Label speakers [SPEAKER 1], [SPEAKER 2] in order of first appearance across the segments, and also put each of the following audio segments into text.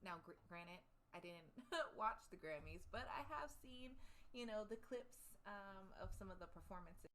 [SPEAKER 1] Now, granted, I didn't watch the Grammys, but I have seen, the clips of some of the performances.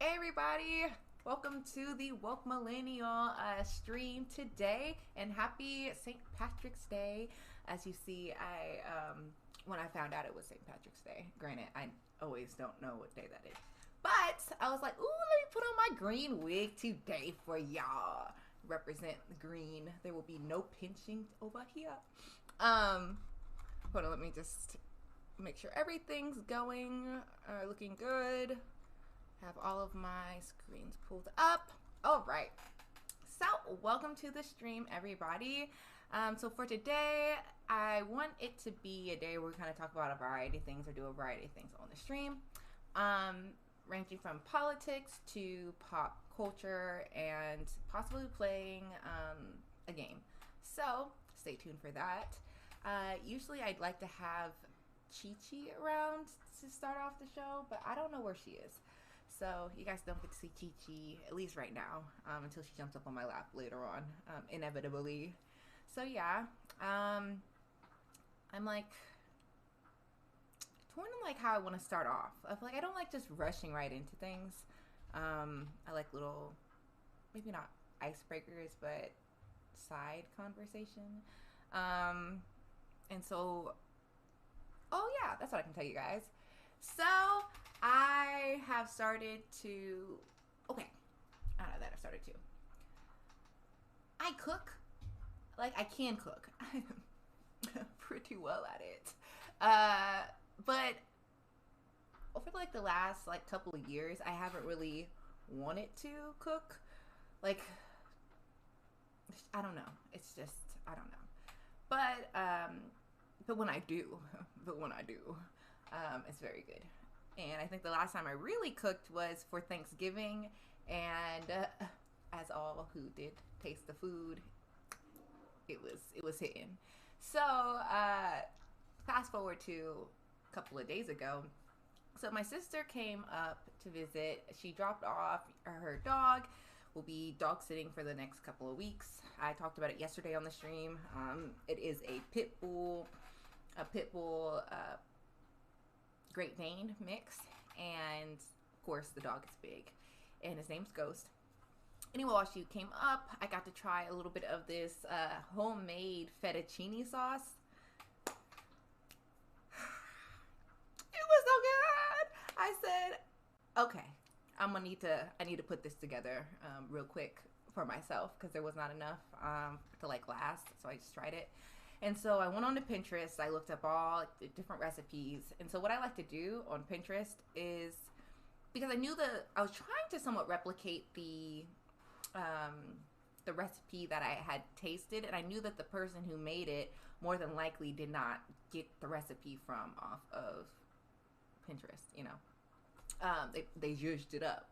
[SPEAKER 1] Hey everybody, welcome to the Woke Millennial stream today, and happy St. Patrick's Day. As you see, when I found out it was St. Patrick's Day, granted I always don't know what day that is, but I was like, ooh, let me put on my green wig today for y'all. Represent the green. There will be no pinching over here. Hold on, let me just make sure everything's going, looking good. Have all of my screens pulled up. All right. So, welcome to the stream, everybody. So for today, I want it to be a day where we kind of talk about a variety of things or do a variety of things on the stream, ranging from politics to pop culture and possibly playing a game. So, stay tuned for that. Usually, I'd like to have Chi Chi around to start off the show, but I don't know where she is. So you guys don't get to see Chi Chi, at least right now, until she jumps up on my lap later on, inevitably. So yeah, I'm like torn on like how I want to start off. I feel like I don't like just rushing right into things. I like little, maybe not icebreakers, but side conversation. Um, and so, oh yeah, that's what I can tell you guys. So I have started to. Okay, I don't know that I've started to. I cook. Like, I can cook. I'm pretty well at it. But over like the last like couple of years, I haven't really wanted to cook. Like, I don't know. It's just I don't know. But when I do, but when I do, it's very good. And I think the last time I really cooked was for Thanksgiving, and as all who did taste the food, it was hitting. So fast forward to a couple of days ago. So my sister came up to visit. She dropped off her dog. We'll be dog sitting for the next couple of weeks. I talked about it yesterday on the stream. It is a pit bull Great Dane mix, and of course the dog is big, and his name's Ghost. Anyway, while she came up, I got to try a little bit of this homemade fettuccine sauce. It was so good. I said, okay, I need to put this together real quick for myself because there was not enough to like last. So I just tried it. And so I went on to Pinterest. I looked up all the different recipes. And so what I like to do on Pinterest is, because I knew that I was trying to somewhat replicate the recipe that I had tasted, and I knew that the person who made it more than likely did not get the recipe from off of Pinterest. They zhuzhed it up.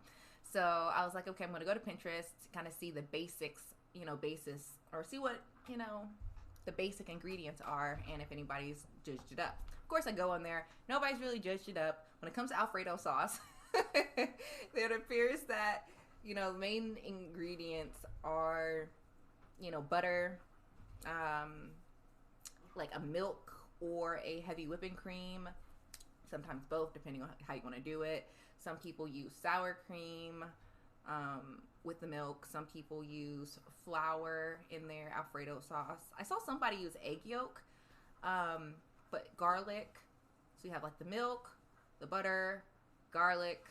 [SPEAKER 1] So I was like, okay, I'm gonna go to Pinterest to kind of see the basics, basis, or see what the basic ingredients are and if anybody's judged it up. Of course, I go on there. Nobody's really judged it up. When it comes to Alfredo sauce, it appears that, you know, the main ingredients are, you know, butter, like a milk or a heavy whipping cream, sometimes both, depending on how you want to do it. Some people use sour cream with the milk. Some people use flour in their Alfredo sauce. I saw somebody use egg yolk, but garlic. So you have like the milk, the butter, garlic,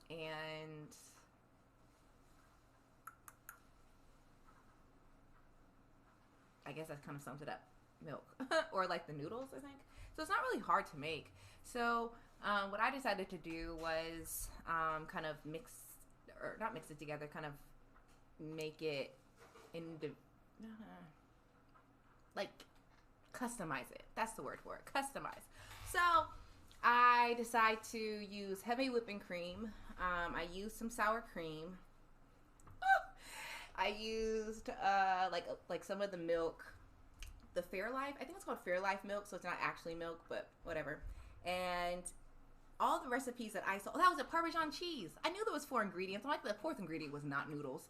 [SPEAKER 1] and I guess that kind of sums it up. Milk or like the noodles, I think. So it's not really hard to make. So what I decided to do was kind of not mix it together, kind of make it like customize it. That's the word for it. Customize. So I decide to use heavy whipping cream. I used some sour cream. I used like some of the milk, the Fairlife. I think it's called Fairlife milk, so it's not actually milk, but whatever. And all the recipes that I saw, that was a Parmesan cheese. I knew there was 4 ingredients. I'm like, the 4th ingredient was not noodles.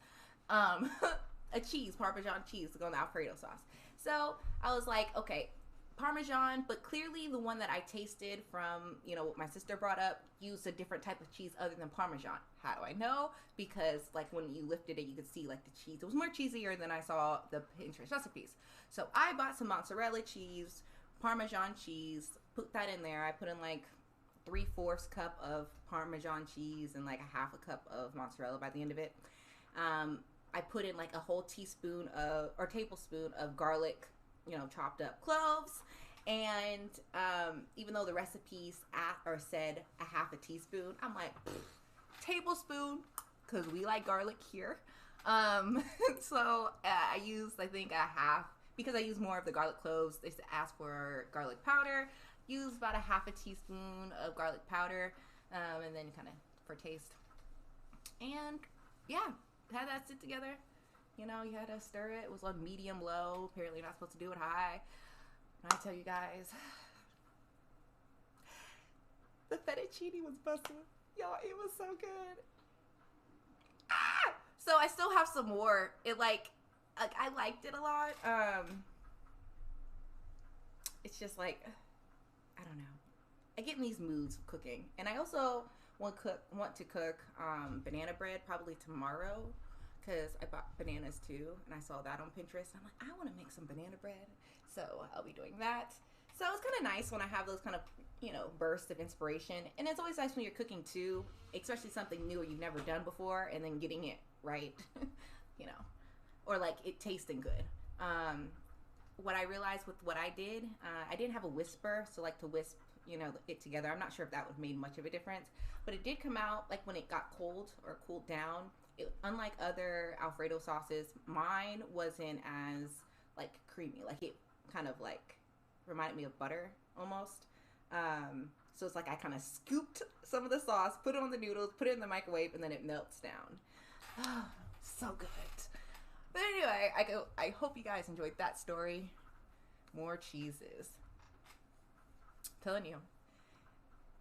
[SPEAKER 1] A cheese, Parmesan cheese to go in the Alfredo sauce. So I was like, okay, Parmesan, but clearly the one that I tasted from, you know, what my sister brought up used a different type of cheese other than Parmesan. How do I know? Because like when you lifted it, you could see like the cheese. It was more cheesier than I saw the Pinterest recipes. So I bought some mozzarella cheese, Parmesan cheese, put that in there. I put in like 3/4 cup of Parmesan cheese and like a 1/2 cup of mozzarella by the end of it. I put in like a whole teaspoon or tablespoon of garlic, you know, chopped up cloves. And even though the recipes said a 1/2 teaspoon, I'm like, tablespoon, because we like garlic here. So I used, I think, a 1/2, because I use more of the garlic cloves. They asked for garlic powder. Use about a 1/2 teaspoon of garlic powder, and then kind of for taste. And yeah, had that sit together. You know, you had to stir it. It was on medium low. Apparently, you're not supposed to do it high. And I tell you guys, the fettuccine was busting. Y'all, it was so good. Ah! So I still have some more. It like I liked it a lot. It's just like, I don't know. I get in these moods of cooking, and I also want to cook banana bread probably tomorrow, because I bought bananas too, and I saw that on Pinterest. I'm like, I want to make some banana bread, so I'll be doing that. So it's kind of nice when I have those kind of, you know, bursts of inspiration, and it's always nice when you're cooking too, especially something new or you've never done before, and then getting it right, you know, or like it tasting good. What I realized with what I did, I didn't have a whisper, so like to whisk, you know, it together. I'm not sure if that would have made much of a difference, but it did come out like when it got cold or cooled down. Unlike other Alfredo sauces, mine wasn't as like creamy. Like it kind of like reminded me of butter almost. So it's like I kind of scooped some of the sauce, put it on the noodles, put it in the microwave, and then it melts down. Oh, so good. But anyway, I hope you guys enjoyed that story. More cheeses. I'm telling you,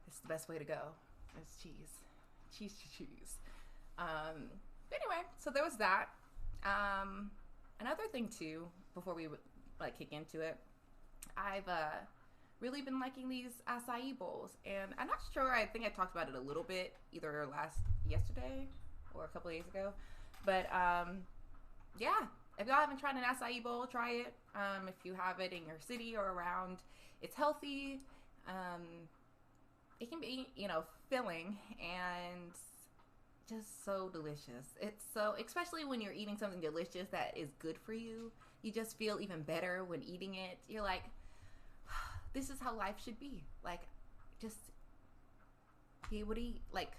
[SPEAKER 1] it's the best way to go. It's cheese. Cheese. Anyway, so there was that. Another thing too, before we like kick into it, I've really been liking these acai bowls, and I'm not sure. I think I talked about it a little bit either yesterday or a couple of days ago, but yeah. If y'all haven't tried an acai bowl, try it. If you have it in your city or around, it's healthy. It can be, you know, filling and just so delicious. It's so, especially when you're eating something delicious that is good for you, you just feel even better when eating it. You're like, this is how life should be. Like, just be able to eat. Like,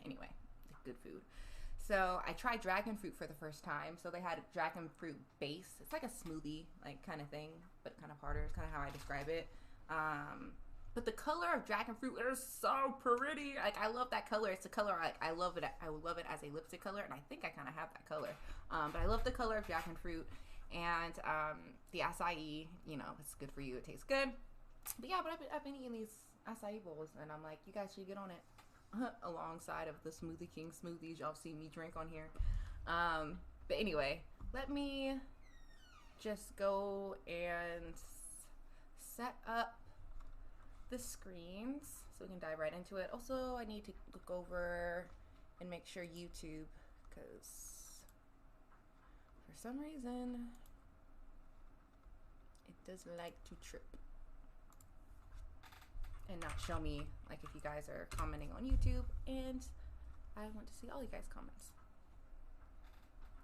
[SPEAKER 1] anyway, good food. So I tried dragon fruit for the first time. So they had a dragon fruit base. It's like a smoothie, like kind of thing, but kind of harder. It's kind of how I describe it. But the color of dragon fruit is so pretty. Like, I love that color. It's a color I love it. I would love it as a lipstick color, and I think I kind of have that color. But I love the color of dragon fruit, and the acai. You know, it's good for you. It tastes good. But yeah, but I've been eating these acai bowls, and I'm like, you guys should get on it. Alongside of the Smoothie King smoothies y'all see me drink on here. But anyway, let me just go and set up the screens so we can dive right into it. Also, I need to look over and make sure YouTube, because for some reason it does like to trip and not show me, like, if you guys are commenting on YouTube, and I want to see all you guys' comments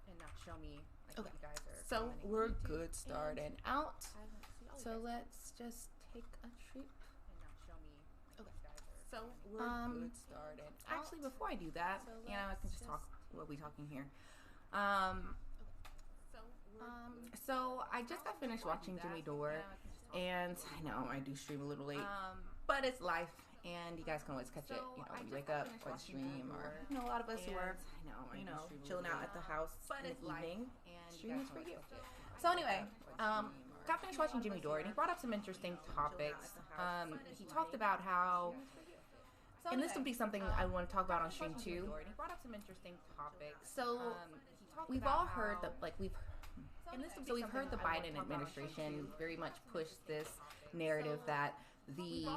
[SPEAKER 1] and not show me, like, if you guys are
[SPEAKER 2] So
[SPEAKER 1] commenting on
[SPEAKER 2] we're
[SPEAKER 1] YouTube,
[SPEAKER 2] good starting out.
[SPEAKER 1] I want to see all you
[SPEAKER 2] So
[SPEAKER 1] guys'
[SPEAKER 2] let's just take a trip.
[SPEAKER 1] and not show me, like, if you guys are
[SPEAKER 2] So
[SPEAKER 1] commenting.
[SPEAKER 2] we're good starting.
[SPEAKER 1] Actually, before I do that,
[SPEAKER 2] So
[SPEAKER 1] you know, I can
[SPEAKER 2] let's
[SPEAKER 1] just talk. What are we talking here? So I just got finished watching Jimmy Dore, and I know I do stream a little late, but it's life, and you guys can always catch it, you know, when you wake up or the stream, or, you know, a lot of us who are, you know, chilling out at the house in the evening, stream is for you. So anyway, got finished watching Jimmy Dore, and he brought up some interesting topics. He talked about how, and this will be something I want to talk about on stream too. He brought up some interesting topics. So we've all heard that, like, we've heard the Biden administration very much push this narrative that the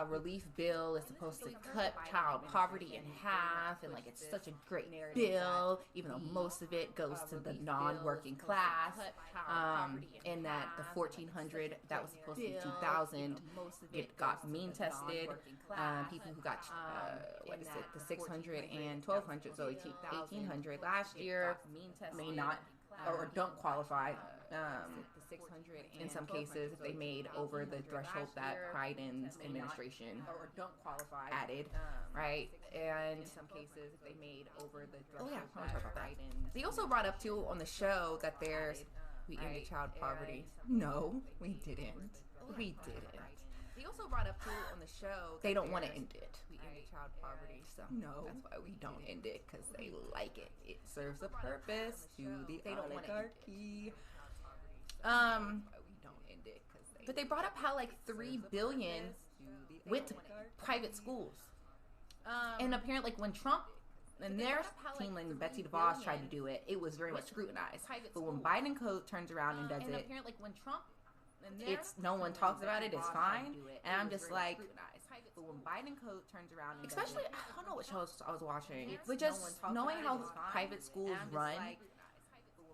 [SPEAKER 1] relief bill is supposed to cut child poverty in half, and, like, it's such a great bill, even though most of it goes to the non-working class, and that the 1,400 that was supposed to be 2,000, it got mean tested. People who got the 600 and 1,200, so 1,800 last year may not or don't qualify. In some cases, if they made over the threshold that Biden's administration added, right? And in some cases, if they made over the threshold, I want to talk about that. They also brought up too on the show that we ended child poverty. No, we didn't. We didn't. They also brought up too on the show they don't want to end it. We ended child poverty, so no, that's why we don't end it, because they like it. It serves a purpose to the oligarchy. But they brought up how, like, $3 billion went to private schools, and apparently, like, when Trump and their team, like Betsy DeVos, tried to do it, it was very much scrutinized. But when Biden turns around and does it, apparently, like, when Trump it's no one talks about it. It's fine, and I'm just like, but when Biden turns around, and especially, I don't know what shows I was watching, but just knowing how private schools run,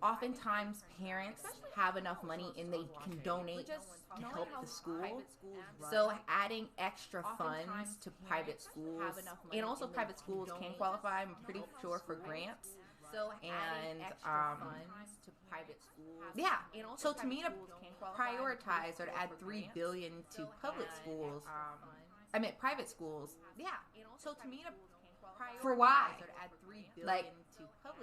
[SPEAKER 1] oftentimes parents have enough money and they can donate to help the school. So adding extra funds to private schools, and also private schools can qualify, I'm pretty sure, for grants. And to private schools, yeah. So to me, to prioritize or to add $3 billion to public schools, I meant private schools. Yeah. So to me, for why? Like,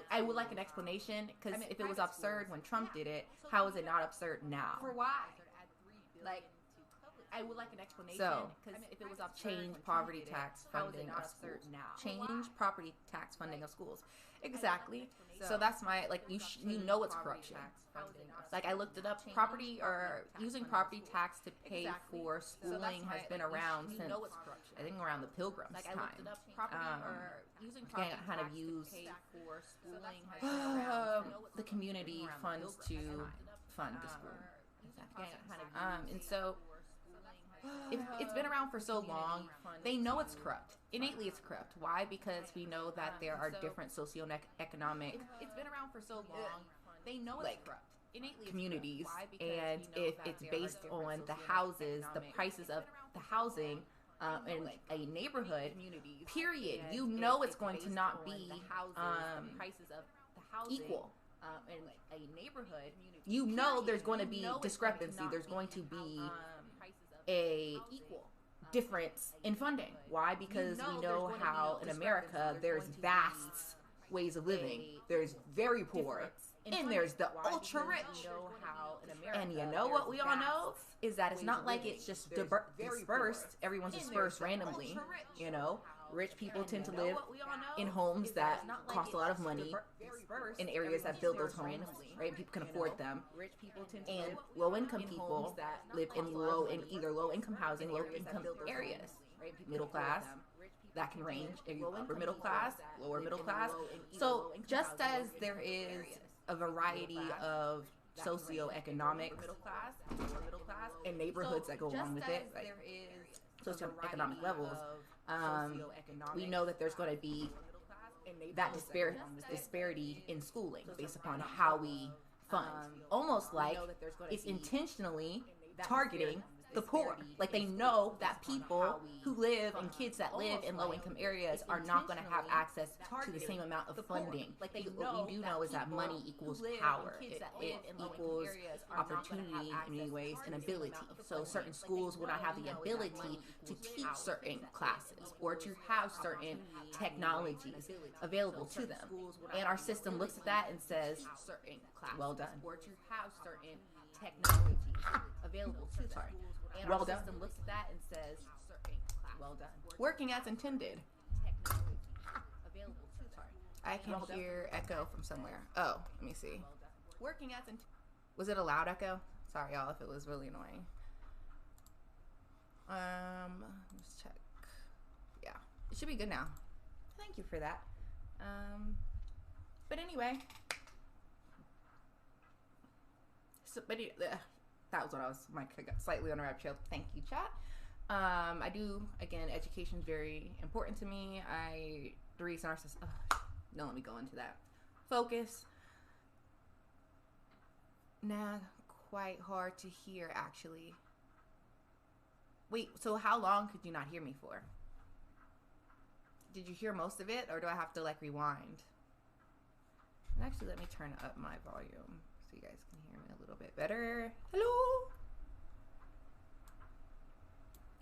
[SPEAKER 1] I would like an explanation, because if it was absurd when Trump did it, how is it not absurd now? For why? Like, I would like an explanation. So, if it was change poverty tax funding of schools. Change property tax funding of schools. Exactly. So that's my, like, you know it's corruption. Like, I looked it up. Property, or using property tax to pay for schooling, has been around since, I think, around the Pilgrims' time. Again, kind of use the community funds to fund the school. And so, it's been around for so long, they know it's corrupt. Innately, it's corrupt. Why? Because we know that there are different socioeconomic. It's been around for so long, they know it's corrupt. Communities, and if it's based on the houses, the prices of the housing in a neighborhood, period, you know it's going to not be equal. In a neighborhood, you know there's going to be discrepancy. There's going to be a difference in funding. Why? Because we know how in America there's vast ways of living. There's very poor, And there's the ultra rich. And you know what we all know is that it's not like it's just dispersed. Everyone's dispersed randomly. You know, rich people tend to live in homes that cost a lot of money, in areas that build those homes, right? People can afford them. And low-income people live in either low-income housing, low-income areas. Middle class, that can range upper middle class, lower middle class. So just as there is a variety of socioeconomic and neighborhoods that go along with it, like socioeconomic levels, we know that there's going to be that disparity in schooling based upon how we fund. Almost like it's intentionally targeting the poor. Like they know that people who live and kids that live in low-income areas are not going to have access to the same amount of funding. What we do know is that money equals power. It equals opportunity in many ways and ability. So certain schools will not have the ability to teach certain classes or to have certain technologies available to them. And our system looks at that and says, well done. Or to have certain technologies available to them. And well done. System looks at that and says, well done. Working as intended. I can hear echo from somewhere. Oh, let me see. Working as intended. Was it a loud echo? Sorry, y'all, if it was really annoying. Let's check. Yeah, it should be good now. Thank you for that. But anyway. That was what I was, I got slightly on a rabbit trail. Thank you, chat. I do, again, education is very important to me. The reason our system, don't let me go into that. Focus. Nah, quite hard to hear, actually. Wait, so how long could you not hear me for? Did you hear most of it, or do I have to, like, rewind? And actually, let me turn up my volume so you guys can hear me a little bit better. Hello?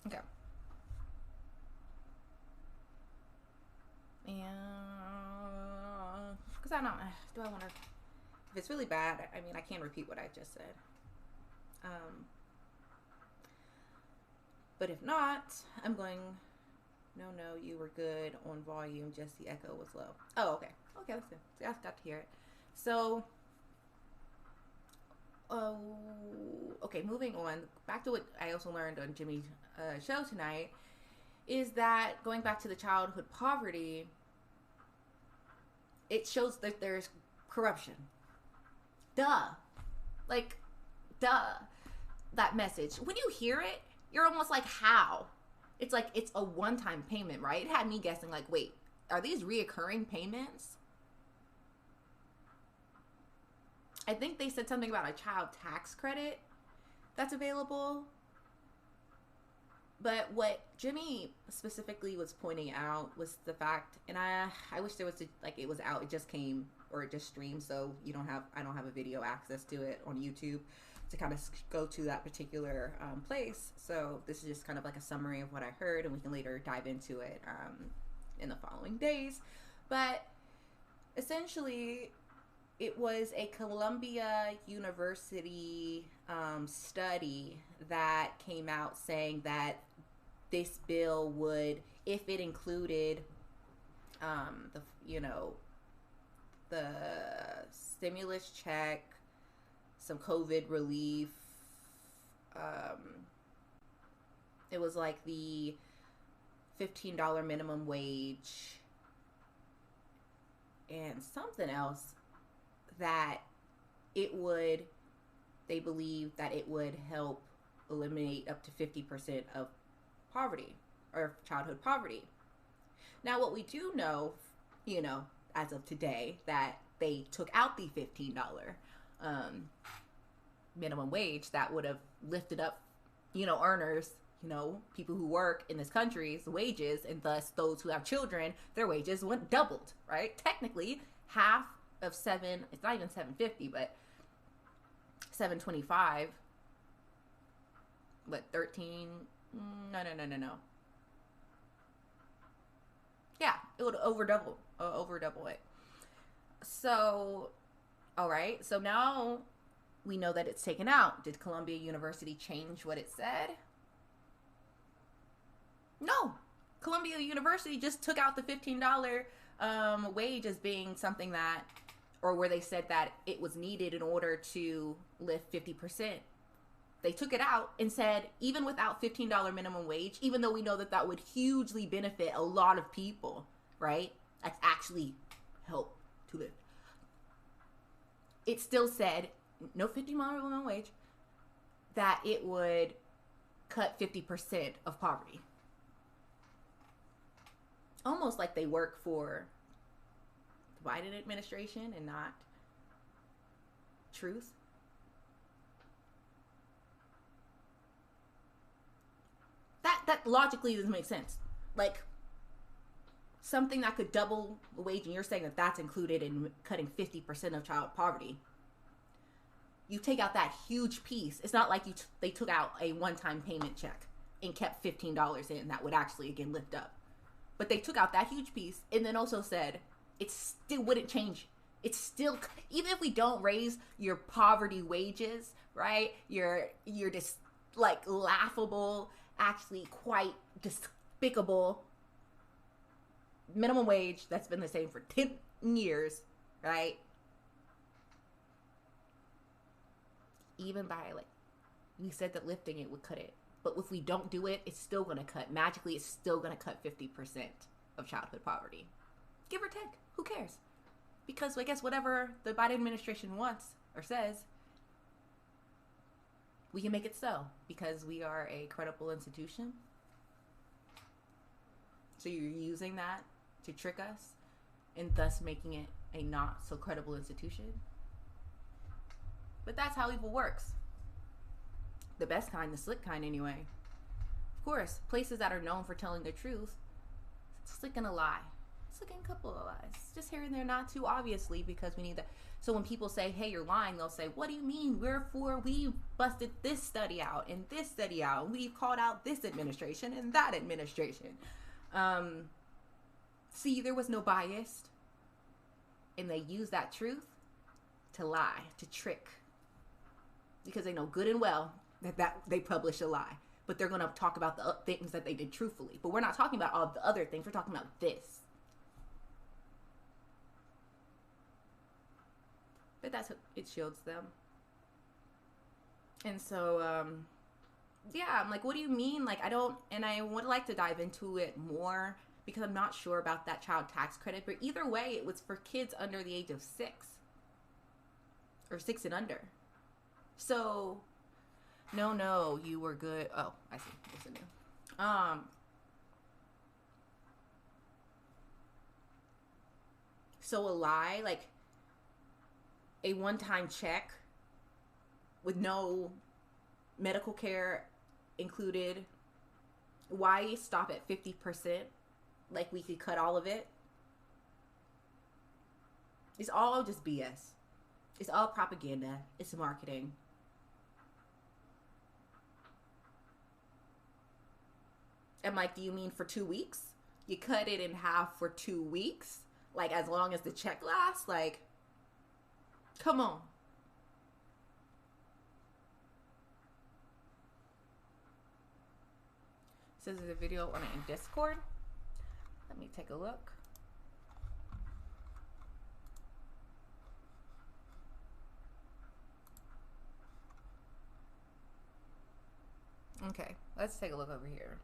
[SPEAKER 1] Okay. And because I don't, do I want to, if it's really bad, I mean, I can't repeat what I just said. But if not, I'm going, no, you were good on volume, just the echo was low. Oh, okay. Okay, that's good. So I got to hear it. So, okay, moving on. Back to what I also learned on Jimmy's show tonight is that going back to the childhood poverty, it shows that there's corruption. Duh. Like, duh. That message. When you hear it, you're almost like, how? It's like, it's a one-time payment, right? It had me guessing, like, wait, are these reoccurring payments? I think they said something about a child tax credit that's available. But what Jimmy specifically was pointing out was the fact, and I wish there was, it was out, it just came, or it just streamed, so I don't have a video access to it on YouTube to kind of go to that particular place. So this is just kind of like a summary of what I heard, and we can later dive into it in the following days. But essentially, it was a Columbia University study that came out saying that this bill would, if it included the stimulus check, some COVID relief, it was like the $15 minimum wage and something else, that they believe that it would help eliminate up to 50% of poverty or childhood poverty. Now, what we do know, as of today, that they took out the $15 minimum wage that would have lifted up, earners, people who work in this country's wages, and thus those who have children, their wages went doubled, right? Technically, half of it's not even $7.50, but $7.25. What, 13? No. Yeah, it would over double it. So, All right, so now we know that it's taken out. Did Columbia University change what it said? No. Columbia University just took out the $15 wage as being something that, or where they said that it was needed in order to lift 50%. They took it out and said, even without $15 minimum wage, even though we know that that would hugely benefit a lot of people, right? That's actually help to live. It still said, no $15 minimum wage, that it would cut 50% of poverty. Almost like they work for the Biden administration and not truth. That logically doesn't make sense. Like, something that could double the wage, and you're saying that that's included in cutting 50% of child poverty. You take out that huge piece. It's not like they took out a one-time payment check and kept $15 in. That would actually, again, lift up. But they took out that huge piece and then also said it still wouldn't change. It's still, even if we don't raise your poverty wages, right? Your just like laughable, actually quite despicable minimum wage that's been the same for 10 years, right? Even by, like, we said that lifting it would cut it. But if we don't do it, it's still going to cut. Magically, it's still going to cut 50% of childhood poverty. Give or take. Who cares? Because I guess whatever the Biden administration wants or says, we can make it so. Because we are a credible institution. So you're using that to trick us and thus making it a not so credible institution. But that's how evil works. The best kind, the slick kind anyway. Of course, places that are known for telling the truth, slicking a lie. Slicking a couple of lies. Just here and there, not too obviously, because we need that. So when people say, hey, you're lying, they'll say, what do you mean? We busted this study out and this study out. And we've called out this administration and that administration. See, there was no bias. And they use that truth to lie, to trick. Because they know good and well that they publish a lie. But they're going to talk about the things that they did truthfully. But we're not talking about all the other things. We're talking about this. But that's what it shields them. And so, yeah, I'm like, what do you mean? Like, I would like to dive into it more because I'm not sure about that child tax credit. But either way, it was for kids under the age of 6. Or 6 and under. So, no, you were good. Oh, I see. What's it new? So a lie, like a one-time check with no medical care included. Why stop at 50%? Like we could cut all of it. It's all just BS. It's all propaganda. It's marketing. I'm like, do you mean for 2 weeks? You cut it in half for 2 weeks? Like, as long as the check lasts? Like, come on. It says there's a video on it in Discord. Let me take a look. Okay, let's take a look over here.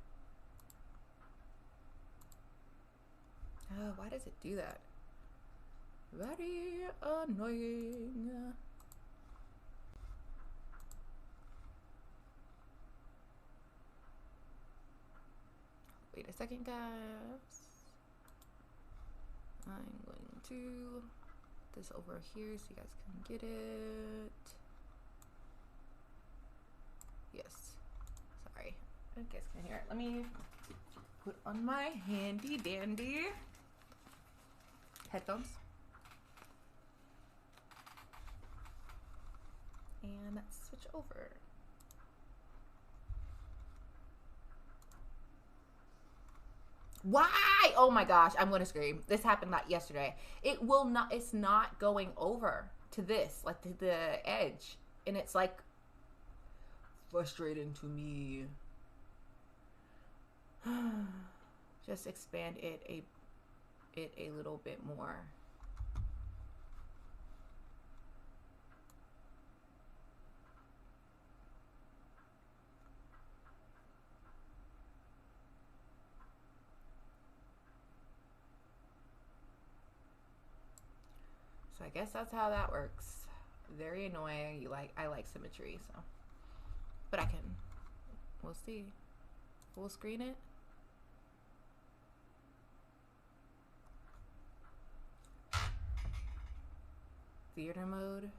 [SPEAKER 1] Why does it do that? Very annoying. Wait a second, guys. I'm going to put this over here so you guys can get it. Yes. Sorry. You guys can hear it. Let me put on my handy dandy headphones. And let's switch over. Why? Oh my gosh, I'm gonna scream. This happened not yesterday. It's not going over to this, like to the edge, and it's like frustrating to me. Just expand it a little bit more. So I guess that's how that works. Very annoying. I like symmetry, so. But we'll see. Full screen it. Theater mode.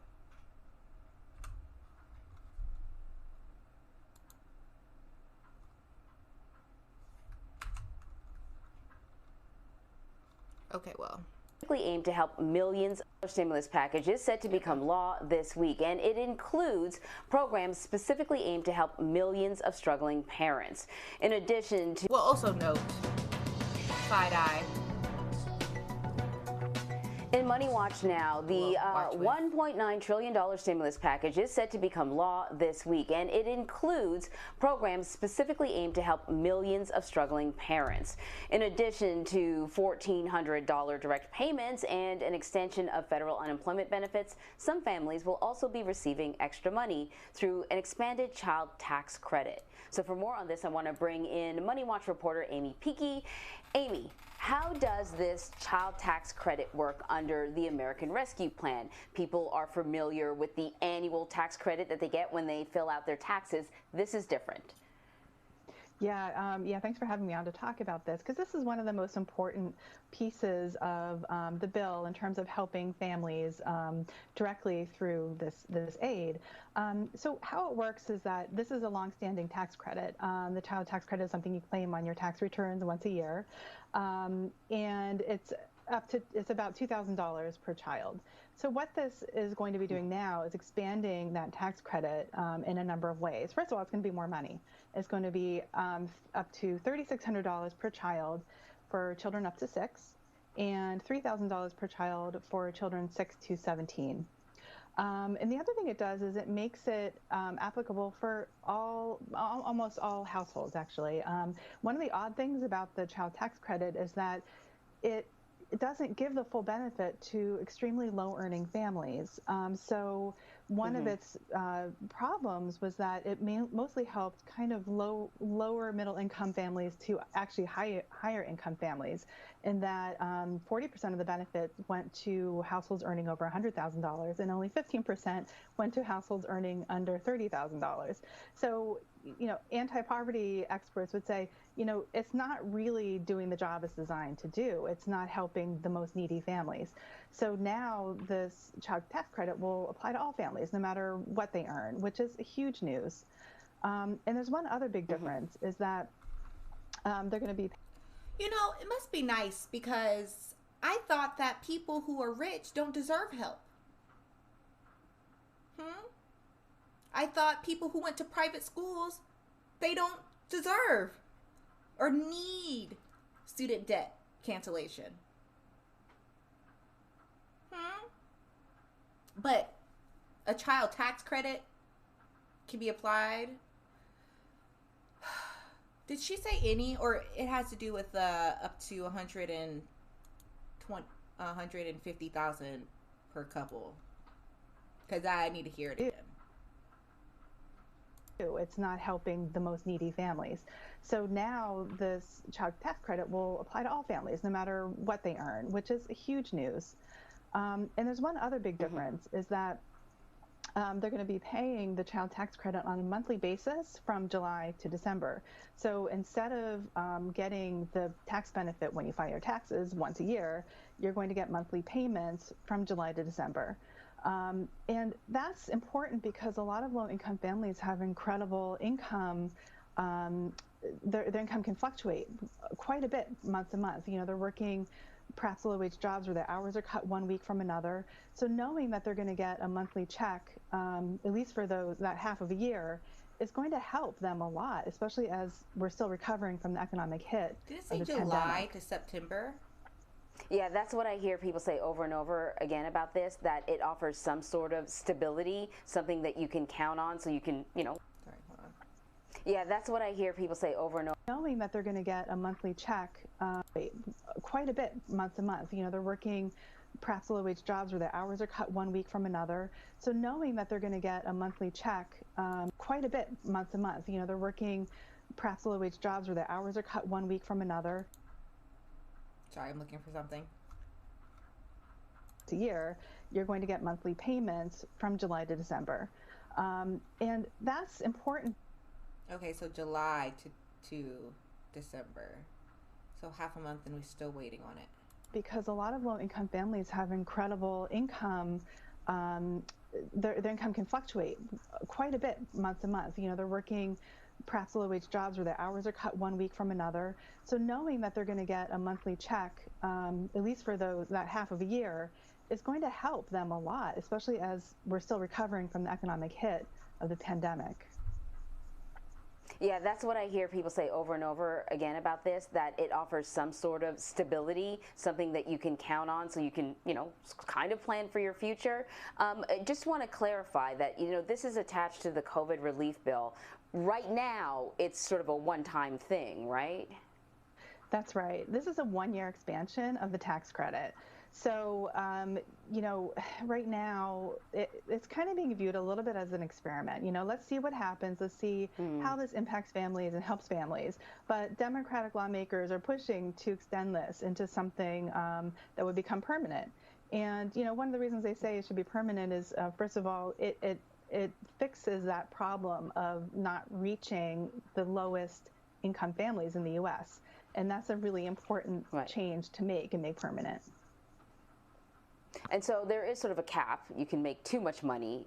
[SPEAKER 1] Okay, well.
[SPEAKER 3] Aimed to help millions of stimulus packages set to become law this week, and it includes programs specifically aimed to help millions of struggling parents. In addition to,
[SPEAKER 1] Well, also note, side eye.
[SPEAKER 3] in Money Watch now, the $1.9 trillion stimulus package is set to become law this week, and it includes programs specifically aimed to help millions of struggling parents. In addition to $1,400 direct payments and an extension of federal unemployment benefits, some families will also be receiving extra money through an expanded child tax credit. So for more on this, I want to bring in Money Watch reporter Amy Peakey. Amy, how does this child tax credit work under the American Rescue Plan? People are familiar with the annual tax credit that they get when they fill out their taxes. This is different.
[SPEAKER 4] Yeah, thanks for having me on to talk about this, because this is one of the most important pieces of the bill in terms of helping families directly through this aid. So how it works is that this is a longstanding tax credit. The child tax credit is something you claim on your tax returns once a year, and it's about $2,000 per child. So what this is going to be doing now is expanding that tax credit in a number of ways. First of all, it's going to be more money. It's going to be up to $3,600 per child for children up to 6, and $3,000 per child for children 6 to 17. And the other thing it does is it makes it applicable for almost all households, actually. One of the odd things about the child tax credit is that it doesn't give the full benefit to extremely low-earning families. So one of its problems was that it mostly helped kind of lower middle-income families to actually higher-income families, in that 40% of the benefit went to households earning over $100,000, and only 15% went to households earning under $30,000. So, anti-poverty experts would say, it's not really doing the job it's designed to do. It's not helping the most needy families. So now this child tax credit will apply to all families, no matter what they earn, which is huge news. And there's one other big difference, is that they're going to be...
[SPEAKER 1] It must be nice, because I thought that people who are rich don't deserve help. I thought people who went to private schools, they don't deserve or need student debt cancellation. But a child tax credit can be applied. Did she say any, or it has to do with up to $150,000 per couple? Because I need to hear it again.
[SPEAKER 4] It's not helping the most needy families. So now this child tax credit will apply to all families, no matter what they earn, which is huge news. And there's one other big difference, is that they're going to be paying the child tax credit on a monthly basis from July to December. So instead of getting the tax benefit when you file your taxes once a year, you're going to get monthly payments from July to December. And that's important because a lot of low-income families have incredible income. Their income can fluctuate quite a bit month to month. They're working perhaps low-wage jobs where their hours are cut one week from another. So knowing that they're going to get a monthly check, at least for that half of a year, is going to help them a lot, especially as we're still recovering from the economic hit.
[SPEAKER 1] Did it say July to September?
[SPEAKER 3] Yeah, that's what I hear people say over and over again about this, that it offers some sort of stability, something that you can count on so you can,
[SPEAKER 1] Sorry, hold on.
[SPEAKER 3] Yeah, that's what I hear people say over and over.
[SPEAKER 4] Knowing that they're going to get a monthly check quite a bit month to month. They're working perhaps low-wage jobs where their hours are cut 1 week from another. So knowing that they're going to get a monthly check quite a bit month to month. They're working perhaps low-wage jobs where their hours are cut 1 week from another.
[SPEAKER 1] Sorry, I'm looking for something.
[SPEAKER 4] A year, you're going to get monthly payments from July to December. And that's important.
[SPEAKER 1] Okay, so July to December. So half a month and we're still waiting on it.
[SPEAKER 4] Because a lot of low-income families have incredible income. Their income can fluctuate quite a bit month to month. They're working perhaps low-wage jobs where their hours are cut 1 week from another. So knowing that they're going to get a monthly check, at least for that half of a year, is going to help them a lot, especially as we're still recovering from the economic hit of the pandemic.
[SPEAKER 3] Yeah, that's what I hear people say over and over again about this, that it offers some sort of stability, something that you can count on so you can, kind of plan for your future. I just want to clarify that, this is attached to the COVID relief bill. Right now, it's sort of a one-time thing, right?
[SPEAKER 4] That's right. This is a one-year expansion of the tax credit. So, right now, it's kind of being viewed a little bit as an experiment. Let's see what happens. Let's see how this impacts families and helps families. But Democratic lawmakers are pushing to extend this into something that would become permanent. And, one of the reasons they say it should be permanent is, first of all, it fixes that problem of not reaching the lowest income families in the U.S. And that's a really important change to make and make permanent.
[SPEAKER 3] And so there is sort of a cap. You can make too much money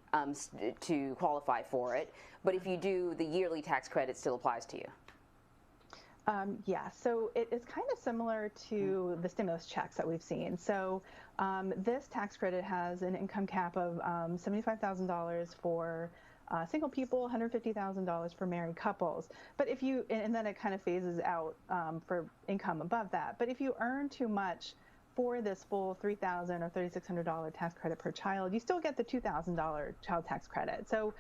[SPEAKER 3] to qualify for it. But if you do, the yearly tax credit still applies to you.
[SPEAKER 4] Yeah, so it's kind of similar to the stimulus checks that we've seen. So this tax credit has an income cap of $75,000 for single people, $150,000 for married couples. But if you, and then it kind of phases out for income above that. But if you earn too much for this full $3,000 or $3,600 tax credit per child, you still get the $2,000 child tax credit. So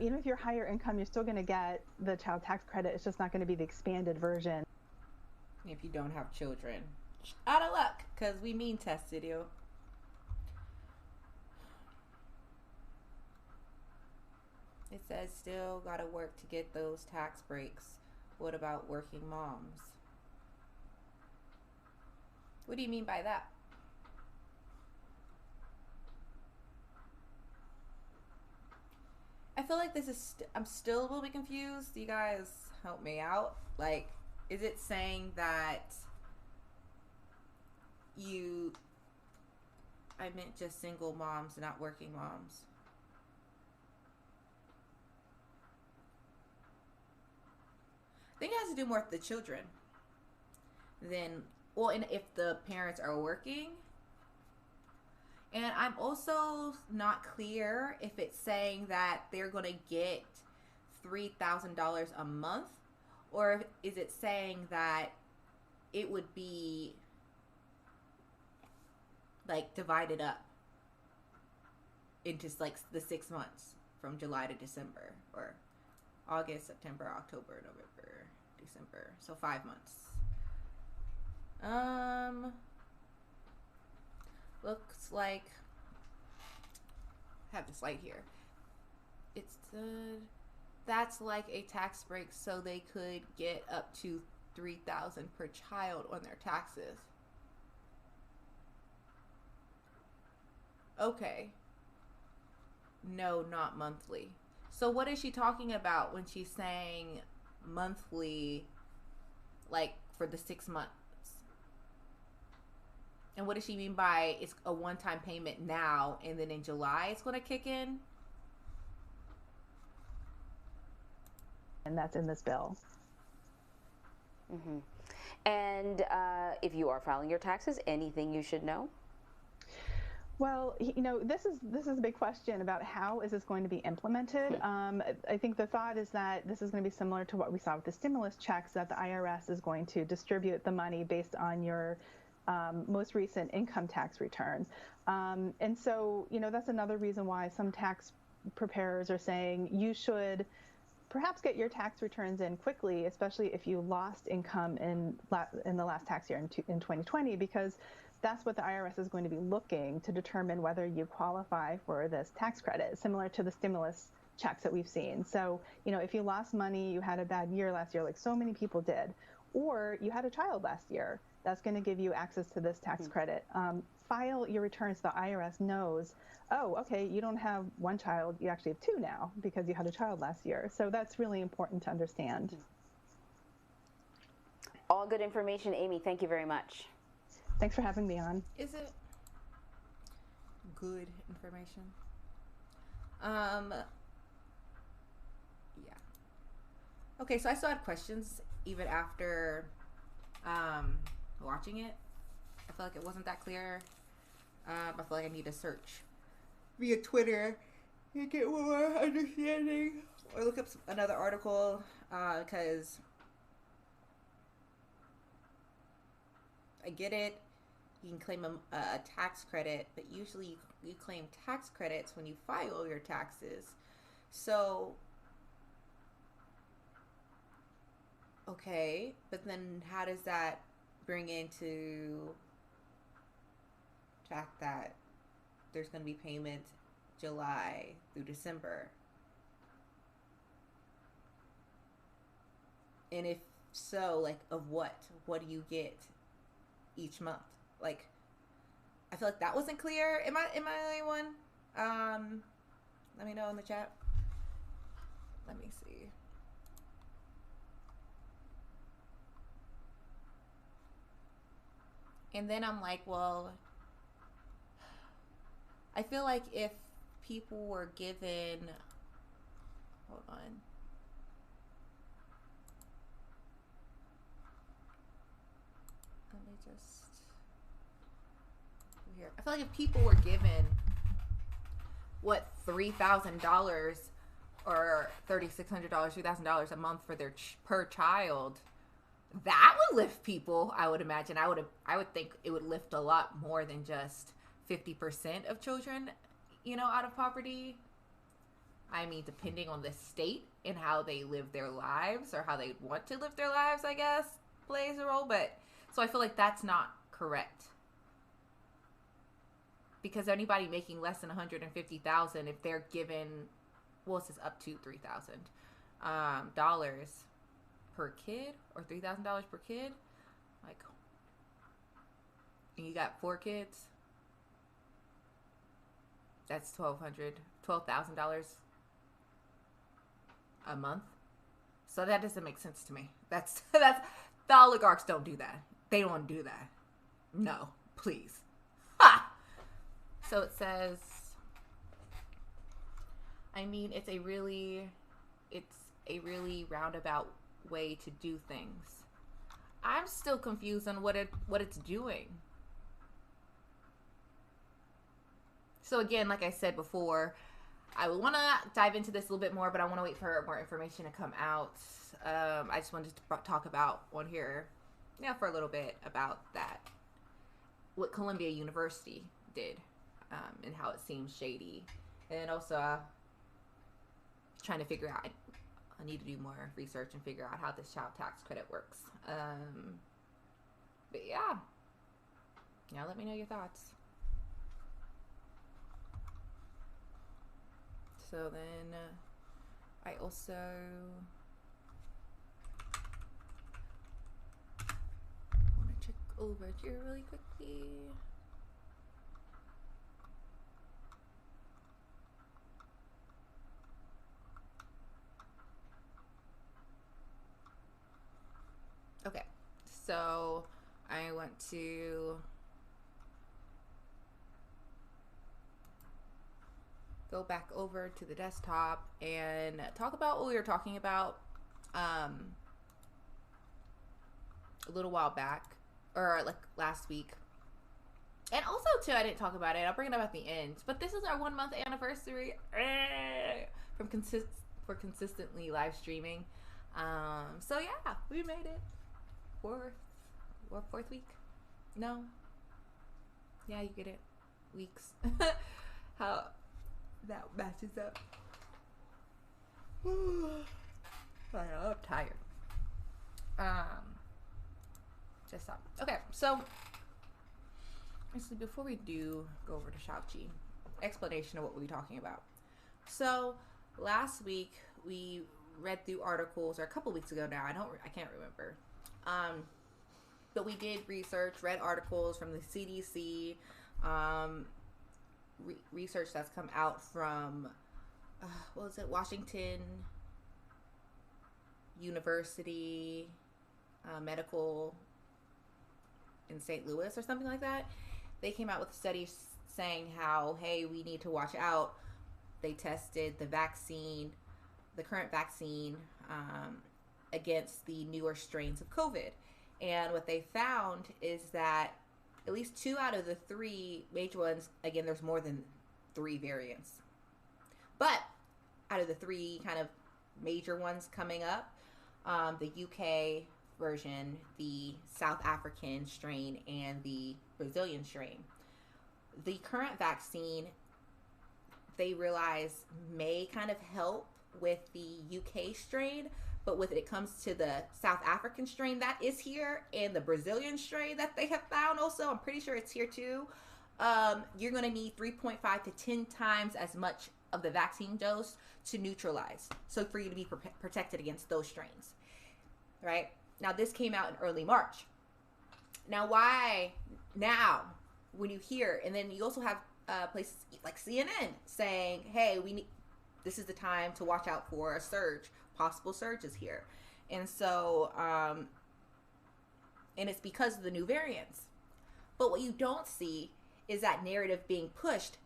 [SPEAKER 4] even if you're higher income, you're still going to get the child tax credit. It's just not going to be the expanded version.
[SPEAKER 1] If you don't have children, out of luck, because we mean tested you. It says still got to work to get those tax breaks. What about working moms? What do you mean by that? I feel like this is, I'm still a little bit confused. You guys help me out. Like, is it saying that I meant just single moms, not working moms? I think it has to do more with the children than, well, and if the parents are working. And I'm also not clear if it's saying that they're going to get $3,000 a month, or is it saying that it would be like divided up into like the 6 months from July to December, or August, September, October, November, December. So 5 months. Looks like I have this light here. It's that's like a tax break, so they could get up to $3,000 per child on their taxes. Okay. No, not monthly. So what is she talking about when she's saying monthly, like for the 6 months? And what does she mean by it's a one-time payment now and then in July it's going to kick in?
[SPEAKER 4] And that's in this bill.
[SPEAKER 3] Mm-hmm. And if you are filing your taxes, anything you should know?
[SPEAKER 4] Well, this is a big question about how is this going to be implemented. I think the thought is that this is going to be similar to what we saw with the stimulus checks, that the IRS is going to distribute the money based on your most recent income tax return. And so, that's another reason why some tax preparers are saying you should perhaps get your tax returns in quickly, especially if you lost income in the last tax year in 2020, because that's what the IRS is going to be looking to determine whether you qualify for this tax credit, similar to the stimulus checks that we've seen. So, if you lost money, you had a bad year last year, like so many people did, or you had a child last year, that's going to give you access to this tax credit. File your returns so the IRS knows, oh, okay, you don't have one child, you actually have two now because you had a child last year. So that's really important to understand.
[SPEAKER 3] All good information, Amy. Thank you very much.
[SPEAKER 4] Thanks for having me on.
[SPEAKER 1] Is it good information? Yeah. Okay, so I still had questions even after watching it. I feel like it wasn't that clear. I feel like I need to search via Twitter and get more understanding, or look up another article, because I get it. You can claim a tax credit, but usually you claim tax credits when you file your taxes. So, okay, but then how does that bring into the fact that there's going to be payment July through December? And if so, like, of what? What do you get each month? Like, I feel like that wasn't clear. Am I the only one? Let me know in the chat. Let me see. And then I'm like, well, I feel like if people were given, hold on. Let me just, here. I feel like if people were given, what, $3,000 or $3,600, $2,000 a month for their per child, that would lift people. I would imagine. I would think it would lift a lot more than just 50% of children, out of poverty. I mean, depending on the state and how they live their lives, or how they want to live their lives, I guess, plays a role. But so I feel like that's not correct, because anybody making less than $150,000, if they're given, well, it says up to $3,000 dollars per kid, or $3,000 per kid, like, and you got 4 kids, that's $12,000 a month. So that doesn't make sense to me. That's the oligarchs don't do that. They don't do that. No, please. Ha! So it says, I mean, it's a really roundabout way to do things. I'm still confused on what it's doing. So again, like I said before, I would want to dive into this a little bit more, but I want to wait for more information to come out. I just wanted to talk about on here, for a little bit about that, what Columbia University did, and how it seems shady, and also trying to figure out. I need to do more research and figure out how this child tax credit works. But yeah, let me know your thoughts. So then I also want to check over here really quickly. Okay, so I want to go back over to the desktop and talk about what we were talking about a little while back, or like last week. And also too, I didn't talk about it. I'll bring it up at the end. But this is our 1 month anniversary for consistently live streaming. So yeah, we made it. Fourth week. No? Yeah, you get it. Weeks. How that matches up. I'm tired. Just stop. Okay, so actually, before we do go over to Shao-Chi, explanation of what we're talking about. So last week we read through articles, or a couple weeks ago now. I can't remember. But we did research, read articles from the CDC, research that's come out from what was it, Washington University Medical in St. Louis or something like that. They came out with a study saying how, hey, we need to watch out. They tested the vaccine, the current vaccine, against the newer strains of COVID. And what they found is that at least 2 out of the 3 major ones, again, there's more than 3 variants, but out of the 3 kind of major ones coming up, the UK version, the South African strain, and the Brazilian strain, the current vaccine, they realize may kind of help with the UK strain, but when it comes to the South African strain that is here and the Brazilian strain that they have found also, I'm pretty sure it's here too, you're going to need 3.5 to 10 times as much of the vaccine dose to neutralize. So for you to be protected against those strains, right? Now this came out in early March. Now why now when you hear, and then you also have places like CNN saying, hey, this is the time to watch out for a surge, possible surges here. And so, and it's because of the new variants. But what you don't see is that narrative being pushed,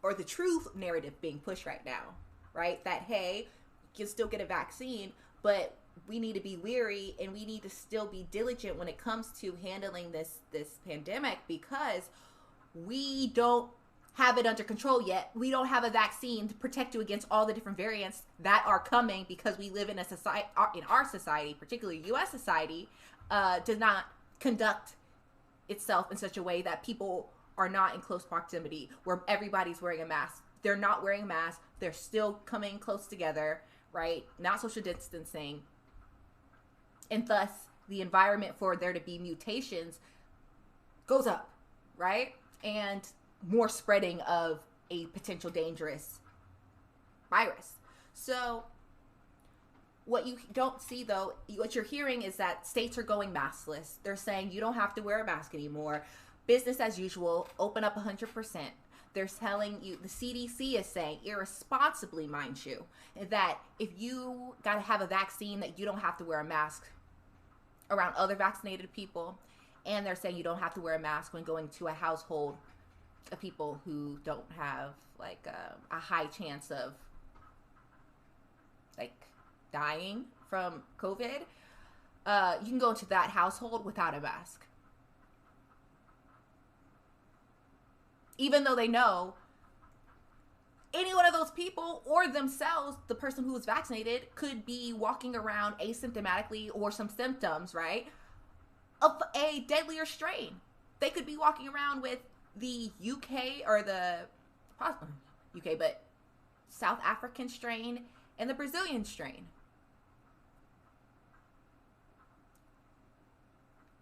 [SPEAKER 1] or the truth narrative being pushed right now, right? That, hey, you can still get a vaccine, but we need to be wary and we need to still be diligent when it comes to handling this pandemic, because we don't have it under control yet. We don't have a vaccine to protect you against all the different variants that are coming, because we live in a society, in our society, particularly U.S. society, does not conduct itself in such a way that people are not in close proximity, where everybody's wearing a mask. They're not wearing a mask. They're still coming close together, right? Not social distancing. And thus, the environment for there to be mutations goes up, right? And more spreading of a potential dangerous virus. So what you don't see, though, what you're hearing is that states are going maskless. They're saying you don't have to wear a mask anymore. Business as usual, open up 100%. They're telling you, the CDC is saying, irresponsibly, mind you, that if you got to have a vaccine, that you don't have to wear a mask around other vaccinated people. And they're saying you don't have to wear a mask when going to a household of people who don't have like a high chance of like dying from COVID. You can go into that household without a mask, even though they know any one of those people or themselves, the person who was vaccinated, could be walking around asymptomatically or some symptoms, right, of a deadlier strain. They could be walking around with the UK or the UK, but South African strain and the Brazilian strain.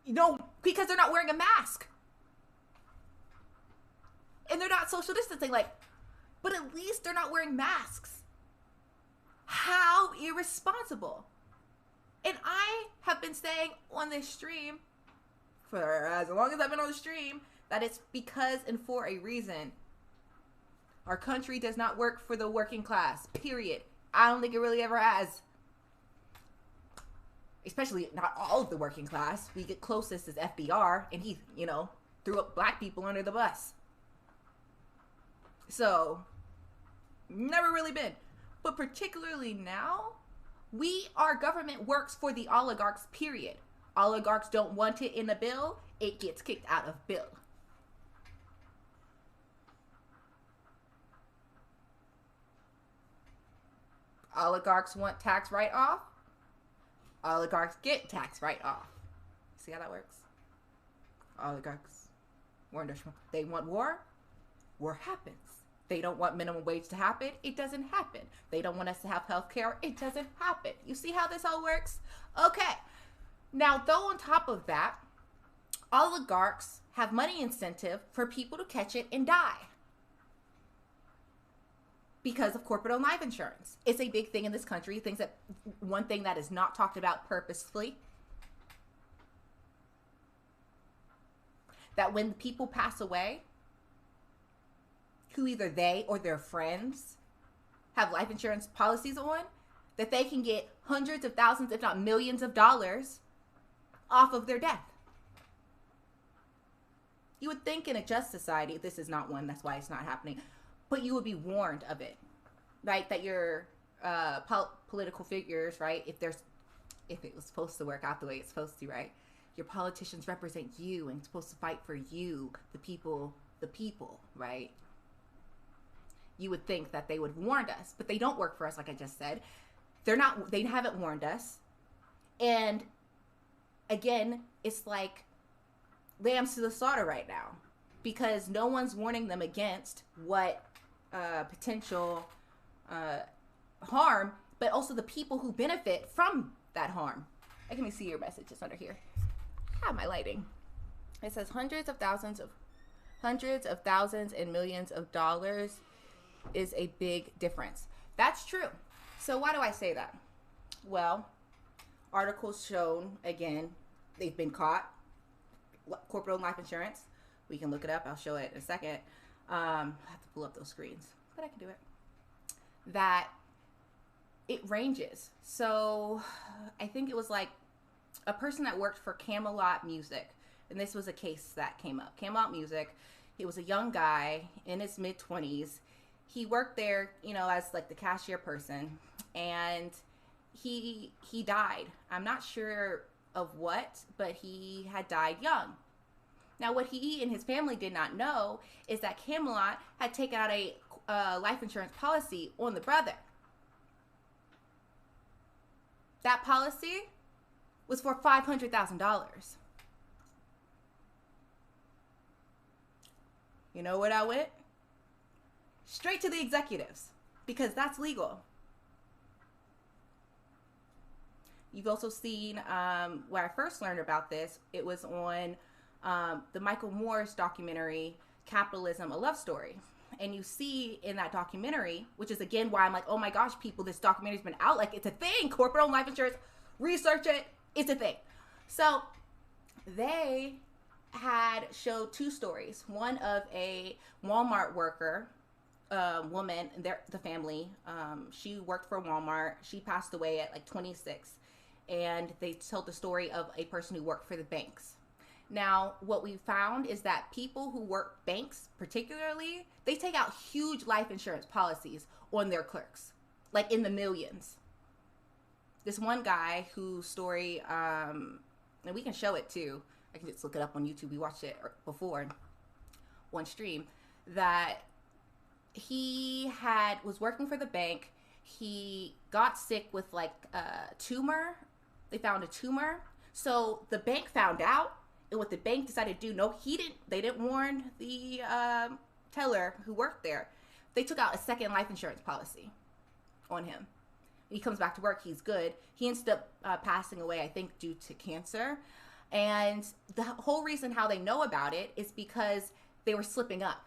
[SPEAKER 1] You know, because they're not wearing a mask. And they're not social distancing, like, but at least they're not wearing masks. How irresponsible. And I have been saying on this stream, for as long as I've been on the stream, that it's because and for a reason. Our country does not work for the working class, period. I don't think it really ever has. Especially not all of the working class. We get closest as FDR, and he, threw up black people under the bus. So, never really been. But particularly now, our government works for the oligarchs, period. Oligarchs don't want it in a bill, it gets kicked out of bill. Oligarchs want tax write-off. Oligarchs get tax write-off. See how that works? oligarchs, war industrial. They want war. War happens. They don't want minimum wage to happen. It doesn't happen. They don't want us to have health care. It doesn't happen. You see how this all works? Okay. Now, though, on top of that, oligarchs have money incentive for people to catch it and die because of corporate-owned life insurance. It's a big thing in this country. One thing that is not talked about purposefully, that when people pass away, who either they or their friends have life insurance policies on, that they can get hundreds of thousands, if not millions of dollars off of their death. You would think in a just society, this is not one, that's why it's not happening, but you would be warned of it, right? That your political figures, right? If it was supposed to work out the way it's supposed to, right? Your politicians represent you and supposed to fight for you, the people, right? You would think that they would have warned us, but they don't work for us, like I just said. They haven't warned us. And again, it's like lambs to the slaughter right now because no one's warning them against what potential harm, but also the people who benefit from that harm. I can see your messages under here. I have my lighting. It says hundreds of thousands and millions of dollars is a big difference. That's true. So why do I say that? Well, articles shown, again, they've been caught. Corporate-owned life insurance. We can look it up. I'll show it in a second. I have to pull up those screens, but I can do it. That it ranges. So I think it was like a person that worked for Camelot Music, and this was a case that came up. Camelot Music, he was a young guy in his mid-20s. He worked there, as like the cashier person, and he died. I'm not sure of what, but he had died young. Now, what he and his family did not know is that Camelot had taken out a life insurance policy on the brother. That policy was for $500,000. You know where I went? Straight to the executives, because that's legal. You've also seen, where I first learned about this, it was on the Michael Moore's documentary, Capitalism, A Love Story. And you see in that documentary, which is again why I'm like, oh my gosh, people, this documentary's been out, like it's a thing, corporate-owned life insurance, research it, it's a thing. So they had showed two stories, one of a Walmart worker, woman, the family, she worked for Walmart, she passed away at like 26, and they told the story of a person who worked for the banks. Now, what we found is that people who work banks, particularly, they take out huge life insurance policies on their clerks, like in the millions. This one guy whose story, and we can show it too, I can just look it up on YouTube, we watched it before, one stream, that he was working for the bank. He got sick with like a tumor. They found a tumor. So the bank found out, and what the bank decided to do, they didn't warn the teller who worked there. They took out a second life insurance policy on him. He comes back to work, he's good. He ends up passing away, I think, due to cancer. And the whole reason how they know about it is because they were slipping up.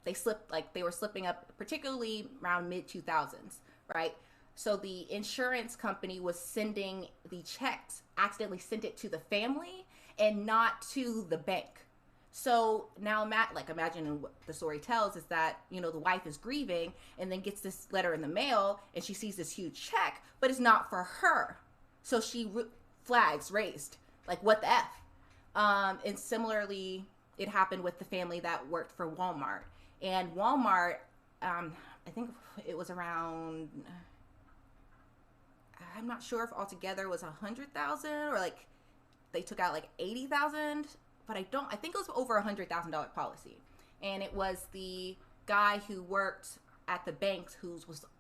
[SPEAKER 1] They were slipping up, particularly around mid-2000s, right? So the insurance company was sending the checks, accidentally sent it to the family and not to the bank. So now, imagine what the story tells is that, the wife is grieving and then gets this letter in the mail and she sees this huge check, but it's not for her. So she flags raised, like, what the F? And similarly, it happened with the family that worked for Walmart. And Walmart, I think it was around, I'm not sure if altogether it was 100,000 or like they took out like 80,000, but I think it was over $100,000 policy. And it was the guy who worked at the banks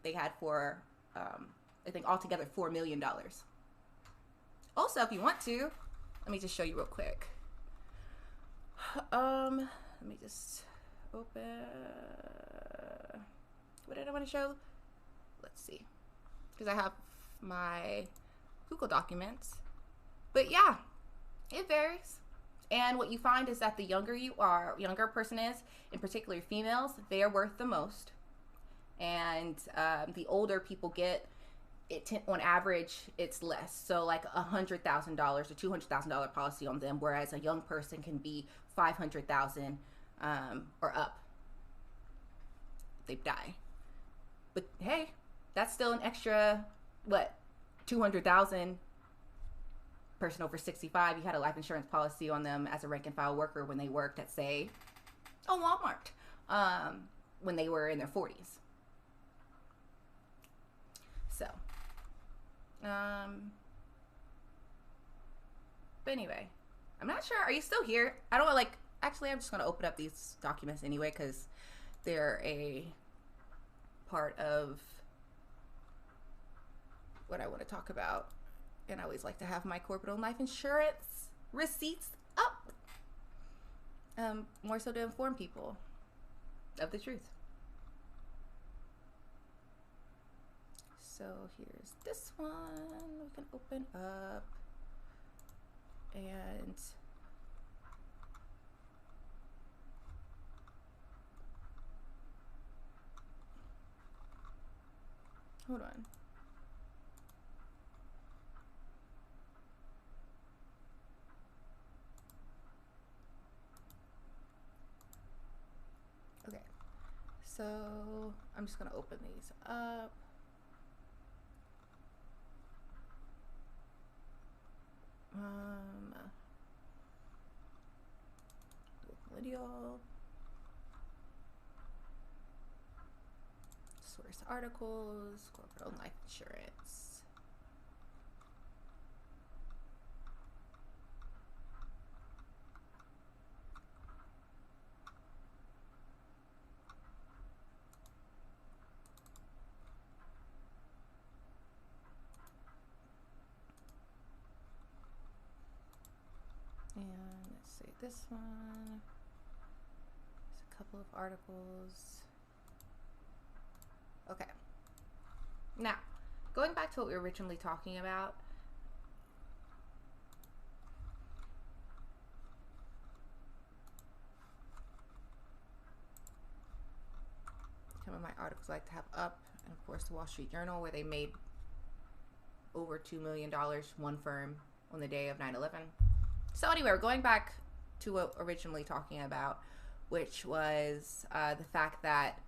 [SPEAKER 1] they had for, I think altogether $4 million. Also, if you want to, let me just show you real quick. let me just open. What did I want to show? Let's see, because I have my Google Documents. But yeah, it varies. And what you find is that the younger a person is, in particular females, they are worth the most. And the older people get, on average, it's less. So like $100,000 or $200,000 policy on them, whereas a young person can be $500,000 or up. They die. But hey, that's still an extra, $200,000. Person over 65, you had a life insurance policy on them as a rank and file worker when they worked at, say, Walmart, when they were in their 40s. So, but anyway, I'm not sure. Are you still here? I don't actually, I'm just going to open up these documents anyway, because they're a part of what I want to talk about. And I always like to have my corporate-owned life insurance receipts up. More so to inform people of the truth. So here's this one we can open up. And hold on. Okay, so I'm just gonna open these up. Millennial source articles, corporate owned life insurance. And let's see this one. There's a couple of articles. Okay. Now, going back to what we were originally talking about. Some of my articles I like to have up, and of course the Wall Street Journal, where they made over $2 million, one firm, on the day of 9/11. So anyway, we're going back to what we're originally talking about, which was the fact that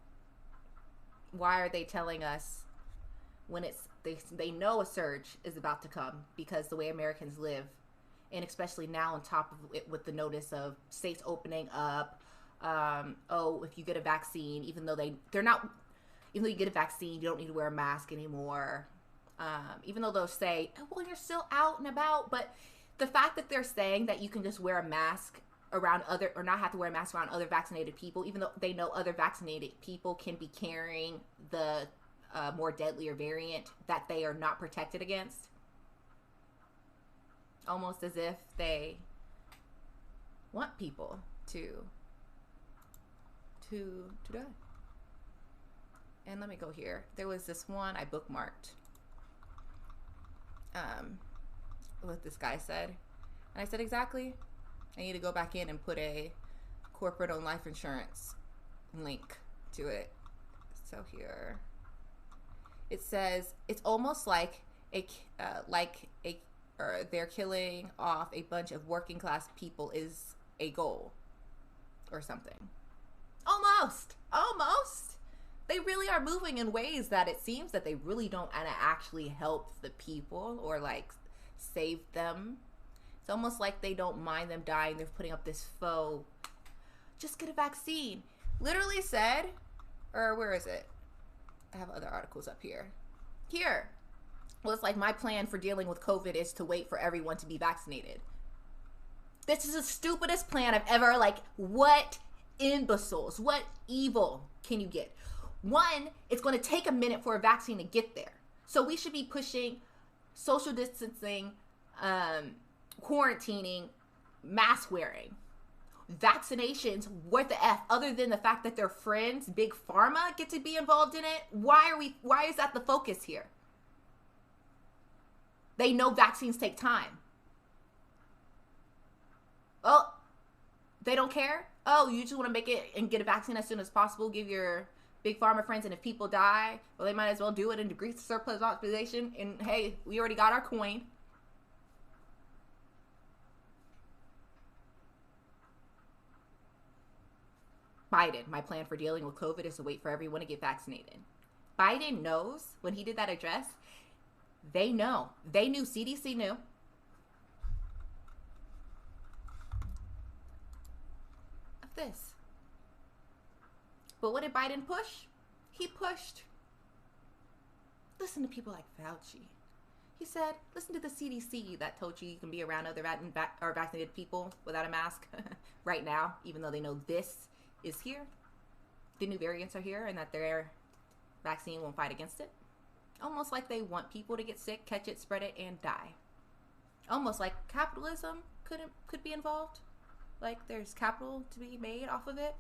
[SPEAKER 1] why are they telling us when they know a surge is about to come, because the way Americans live, and especially now on top of it with the notice of states opening up, if you get a vaccine, even though you get a vaccine, you don't need to wear a mask anymore. Even though they'll say, oh, well, you're still out and about, but the fact that they're saying that you can just wear a mask around or not have to wear a mask around other vaccinated people, even though they know other vaccinated people can be carrying the more deadlier variant that they are not protected against. Almost as if they want people to die. And let me go here. There was this one I bookmarked. What this guy said, and I said, exactly, I need to go back in and put a corporate owned life insurance link to it. So here it says it's almost like they're killing off a bunch of working class people is a goal or something. Almost they really are moving in ways that it seems that they really don't actually help the people or save them. It's almost like they don't mind them dying. They're putting up this faux, just get a vaccine. Literally said, or where is it? I have other articles up here. Here. Well, it's like my plan for dealing with COVID is to wait for everyone to be vaccinated. This is the stupidest plan I've ever, what imbeciles, what evil can you get? One, it's going to take a minute for a vaccine to get there. So we should be pushing social distancing, quarantining, mask wearing. vaccinations, what the F, other than the fact that their friends, Big Pharma, get to be involved in it? Why is that the focus here? They know vaccines take time. Oh, they don't care? Oh, you just want to make it and get a vaccine as soon as possible, give your Big Pharma friends, and if people die, well, they might as well do it and decrease the surplus population, and hey, we already got our coin. Biden, my plan for dealing with COVID is to wait for everyone to get vaccinated. Biden knows when he did that address, they know. They knew, CDC knew. Of this. But what did Biden push? He pushed, listen to people like Fauci. He said, listen to the CDC that told you can be around other vaccinated people without a mask right now, even though they know this is here. The new variants are here and that their vaccine won't fight against it. Almost like they want people to get sick, catch it, spread it, and die. Almost like capitalism could be involved. Like there's capital to be made off of it.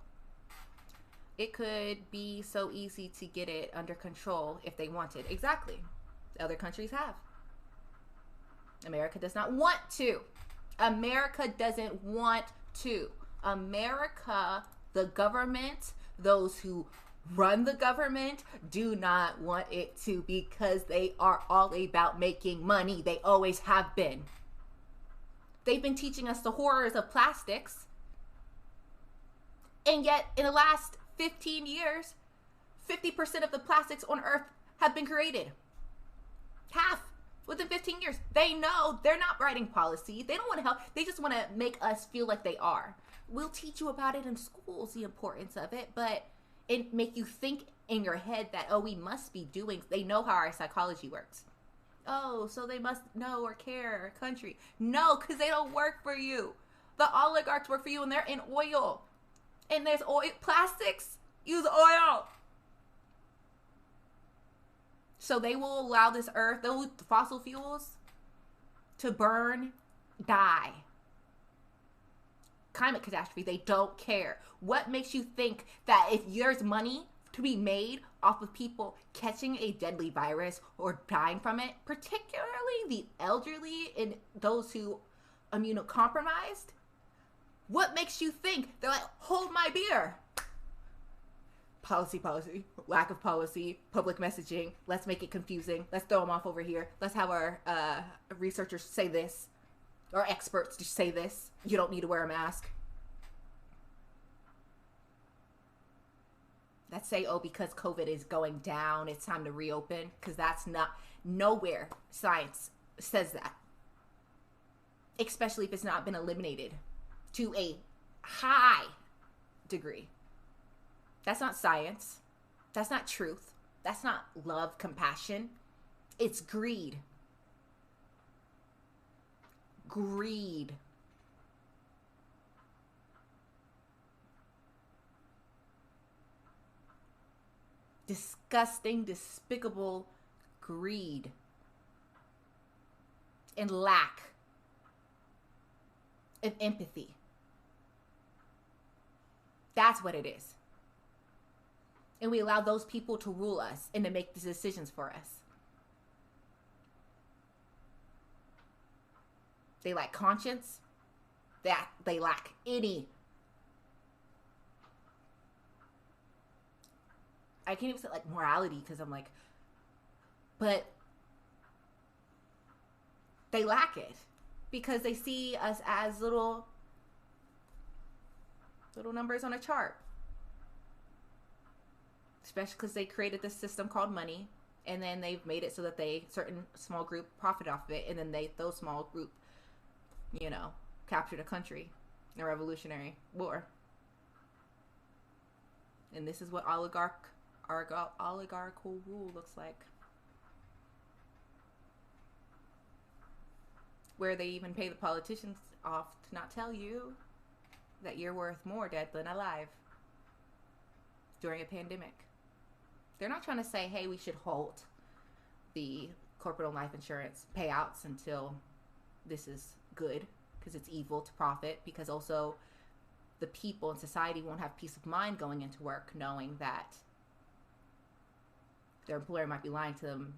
[SPEAKER 1] It could be so easy to get it under control if they wanted. Exactly. Other countries have. America does not want to. America doesn't want to. America, the government, those who run the government, do not want it to, because they are all about making money. They always have been. They've been teaching us the horrors of plastics. And yet, in the last 15 years, 50% of the plastics on Earth have been created. Half within 15 years. They know they're not writing policy. They don't want to help. They just want to make us feel like they are. We'll teach you about it in schools, the importance of it, but it make you think in your head that, oh, we must be doing. They know how our psychology works. Oh, so they must know or care our country. No, because they don't work for you. The oligarchs work for you, and they're in oil. And there's oil. Plastics use oil. So they will allow this earth, those fossil fuels, to burn, die. Climate catastrophe, they don't care. What makes you think that if there's money to be made off of people catching a deadly virus or dying from it, particularly the elderly and those who immunocompromised, what makes you think they're like, hold my beer? Policy, lack of policy, public messaging. Let's make it confusing. Let's throw them off over here. Let's have our researchers say this, or experts just say this. You don't need to wear a mask. Let's say, oh, because COVID is going down, it's time to reopen, because that's not, nowhere science says that. Especially if it's not been eliminated to a high degree. That's not science. That's not truth. That's not love, compassion. It's greed. Greed. Disgusting, despicable greed. And lack of empathy. That's what it is. And we allow those people to rule us and to make the decisions for us. They lack conscience. That they lack any. I can't even say like morality, because I'm like, but they lack it because they see us as little numbers on a chart. Especially because they created this system called money, and then they've made it so that certain small group profit off of it, and then those small group, captured a country in a revolutionary war. And this is what oligarchical rule looks like. Where they even pay the politicians off to not tell you that you're worth more dead than alive during a pandemic. They're not trying to say, hey, we should halt the corporate life insurance payouts until this is good, because it's evil to profit, because also the people in society won't have peace of mind going into work knowing that their employer might be lying to them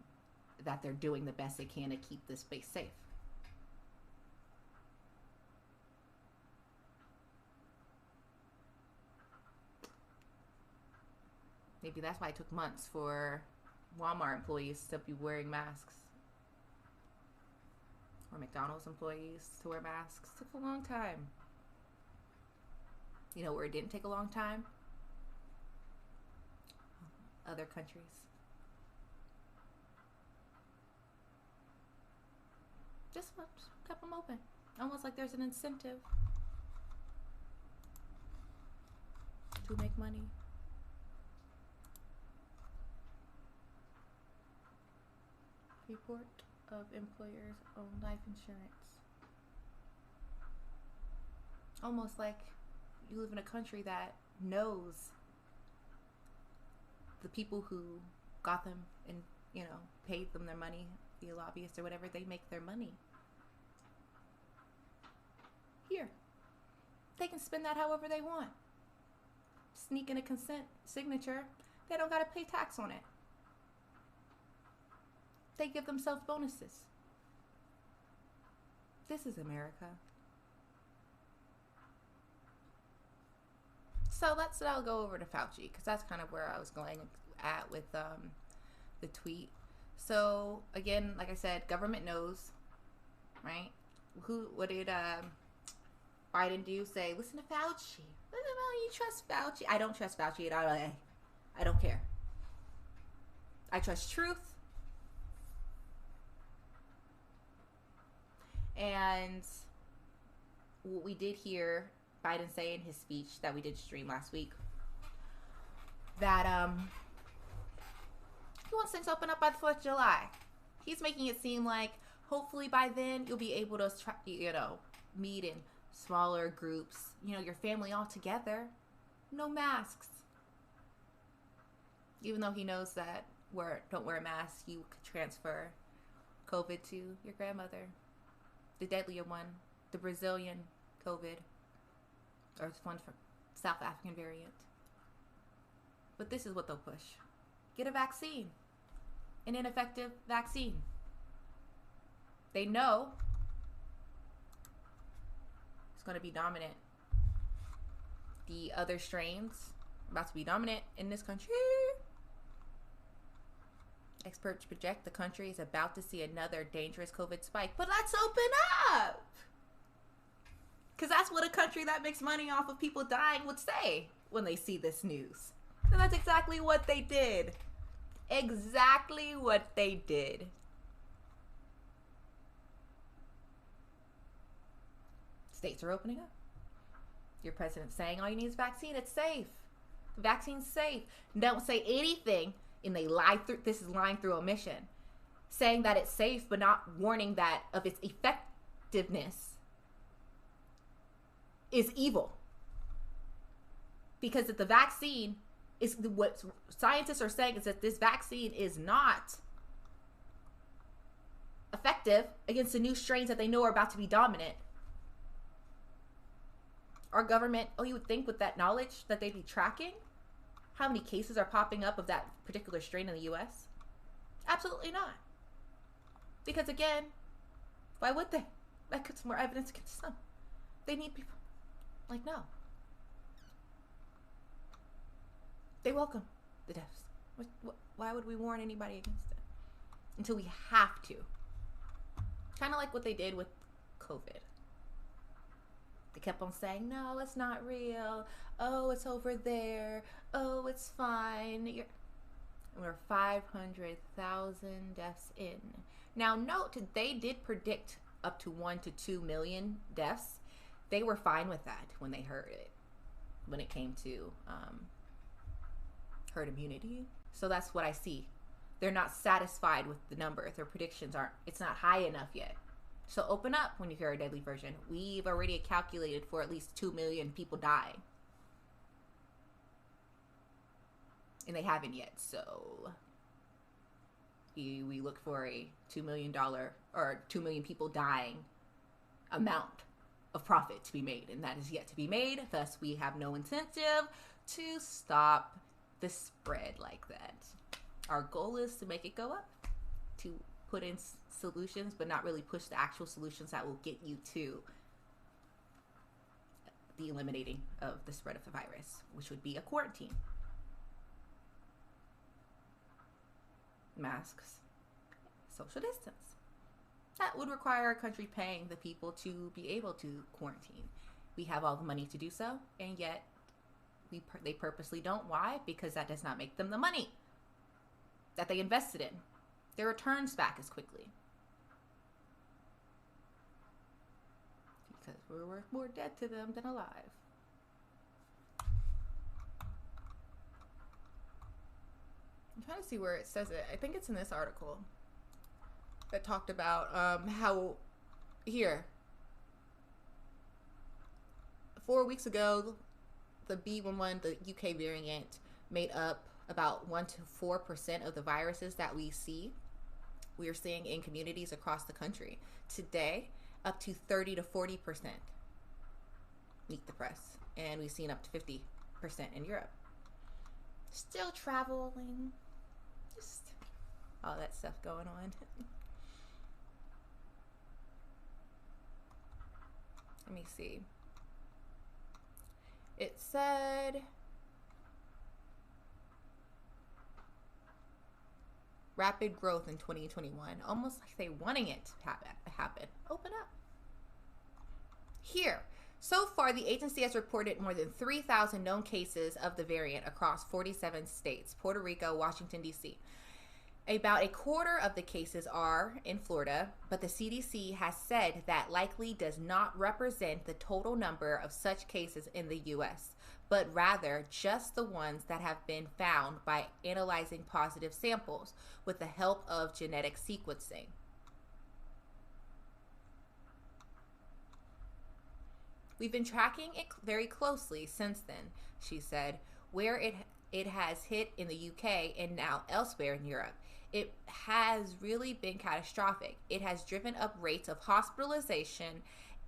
[SPEAKER 1] that they're doing the best they can to keep this space safe. Maybe that's why it took months for Walmart employees to be wearing masks. Or McDonald's employees to wear masks. It took a long time. You know where it didn't take a long time? Other countries. Just kept them open. Almost like there's an incentive to make money. Report of employers' own life insurance. Almost like you live in a country that knows the people who got them and, you know, paid them their money via lobbyists or whatever, they make their money. Here. They can spend that however they want. Sneak in a consent signature. They don't got to pay tax on it. They give themselves bonuses. This is America. So I'll go over to Fauci, because that's kind of where I was going at with the tweet. So again, like I said, government knows, right? What did Biden do? Say, listen to Fauci. You trust Fauci? I don't trust Fauci at all. I don't care. I trust truth. And what we did hear Biden say in his speech that we did stream last week, that he wants things to open up by the 4th of July. He's making it seem like hopefully by then you'll be able to, meet in smaller groups, your family all together, no masks. Even though he knows that don't wear a mask, you could transfer COVID to your grandmother. The deadlier one, the Brazilian COVID, or it's one from South African variant. But this is what they'll push. Get a vaccine. An ineffective vaccine. They know it's going to be dominant. The other strains are about to be dominant in this country. Experts project the country is about to see another dangerous COVID spike. But let's open up! Because that's what a country that makes money off of people dying would say when they see this news. And that's exactly what they did. Exactly what they did. States are opening up. Your president's saying all you need is vaccine. It's safe. The vaccine's safe. Don't say anything. And they lie through. This is lying through omission, saying that it's safe, but not warning that of its effectiveness is evil. Because if the vaccine is what scientists are saying is that this vaccine is not effective against the new strains that they know are about to be dominant. Our government, you would think with that knowledge that they'd be tracking how many cases are popping up of that particular strain in the U.S.? Absolutely not. Because again, why would they? That puts more evidence against them. They need people. No. They welcome the deaths. Why would we warn anybody against it? Until we have to. Kind of like what they did with COVID. They kept on saying, no, it's not real. Oh, it's over there. Oh, it's fine. And we're 500,000 deaths in. Now, note, they did predict up to 1 to 2 million deaths. They were fine with that when they heard it. When it came to herd immunity. So that's what I see. They're not satisfied with the number. Their predictions it's not high enough yet. So open up when you hear a deadly version. We've already calculated for at least 2 million people dying. And they haven't yet, so we look for a $2 million or 2 million people dying amount of profit to be made, and that is yet to be made. Thus, we have no incentive to stop the spread like that. Our goal is to make it go up, to put in solutions, but not really push the actual solutions that will get you to the eliminating of the spread of the virus, which would be a quarantine. Masks, social distance. That would require our country paying the people to be able to quarantine. We have all the money to do so, and yet they purposely don't. Why? Because that does not make them the money that they invested in. Their returns back as quickly. Because we're worth more dead to them than alive. I'm trying to see where it says it. I think it's in this article that talked about how here 4 weeks ago the B.1.1, the UK variant, made up about 1 to 4% of the viruses that we are seeing in communities across the country. Today, up to 30 to 40%. Meet the press. And we've seen up to 50% in Europe. Still traveling. Just all that stuff going on. Let me see. It said rapid growth in 2021. Almost like they wanting it to happen. Open up. Here. So far, the agency has reported more than 3,000 known cases of the variant across 47 states, Puerto Rico, Washington, D.C. About a quarter of the cases are in Florida, but the CDC has said that likely does not represent the total number of such cases in the U.S., but rather just the ones that have been found by analyzing positive samples with the help of genetic sequencing. We've been tracking it very closely since then, she said, where it has hit in the UK and now elsewhere in Europe. It has really been catastrophic. It has driven up rates of hospitalization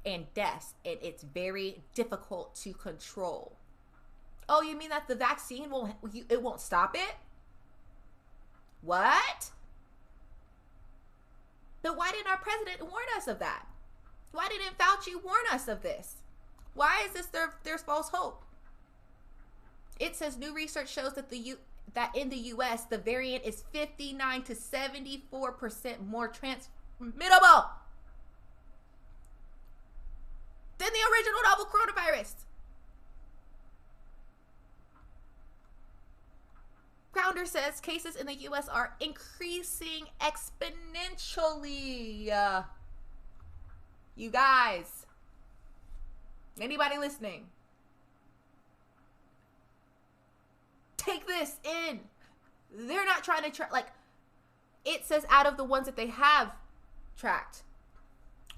[SPEAKER 1] and deaths, and it's very difficult to control. Oh, you mean that the vaccine won't stop it? What? But why didn't our president warn us of that? Why didn't Fauci warn us of this? Why is this there's false hope? It says new research shows that in the U.S. the variant is 59 to 74% more transmittable than the original novel coronavirus. Grounder says cases in the U.S. are increasing exponentially. You guys, anybody listening? Take this in. They're not trying to track, like, it says out of the ones that they have tracked.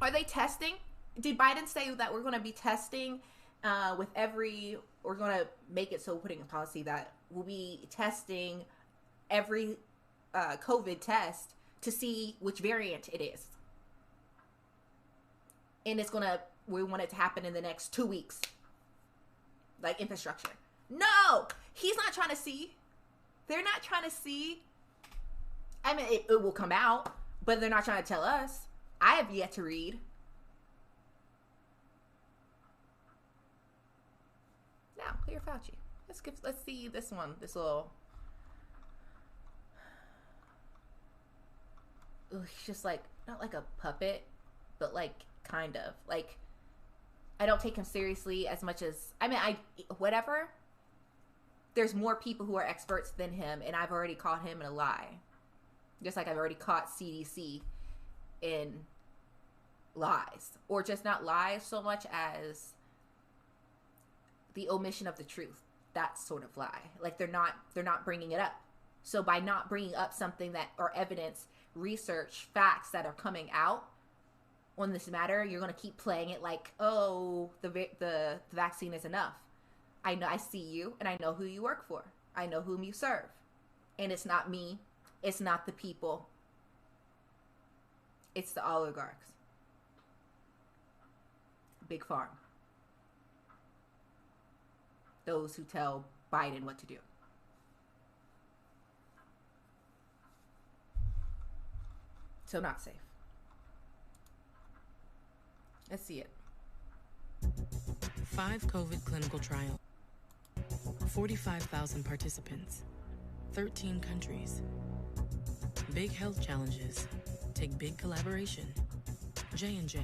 [SPEAKER 1] Are they testing? Did Biden say that we're going to be testing we're going to make it so putting a policy that we'll be testing every COVID test to see which variant it is. And we want it to happen in the next 2 weeks. Like infrastructure. No! He's not trying to see. They're not trying to see. I mean, it will come out, but they're not trying to tell us. I have yet to read. Now, clear Fauci. Let's see this one. This little. Ugh, he's just like, not like a puppet, but like kind of. Like, I don't take him seriously as much as, I mean, whatever. There's more people who are experts than him, and I've already caught him in a lie. Just like I've already caught CDC in lies. Or just not lies so much as the omission of the truth. That sort of lie. Like they're not bringing it up. So by not bringing up something that, or evidence, research, facts that are coming out on this matter, you're going to keep playing it like, oh, the vaccine is enough. I know, I see you, and I know who you work for. I know whom you serve. And it's not me. It's not the people. It's the oligarchs. Big Farm. Those who tell Biden what to do. So not safe. Let's see it.
[SPEAKER 5] 5 COVID clinical trials, 45,000 participants, 13 countries. Big health challenges take big collaboration. J&J,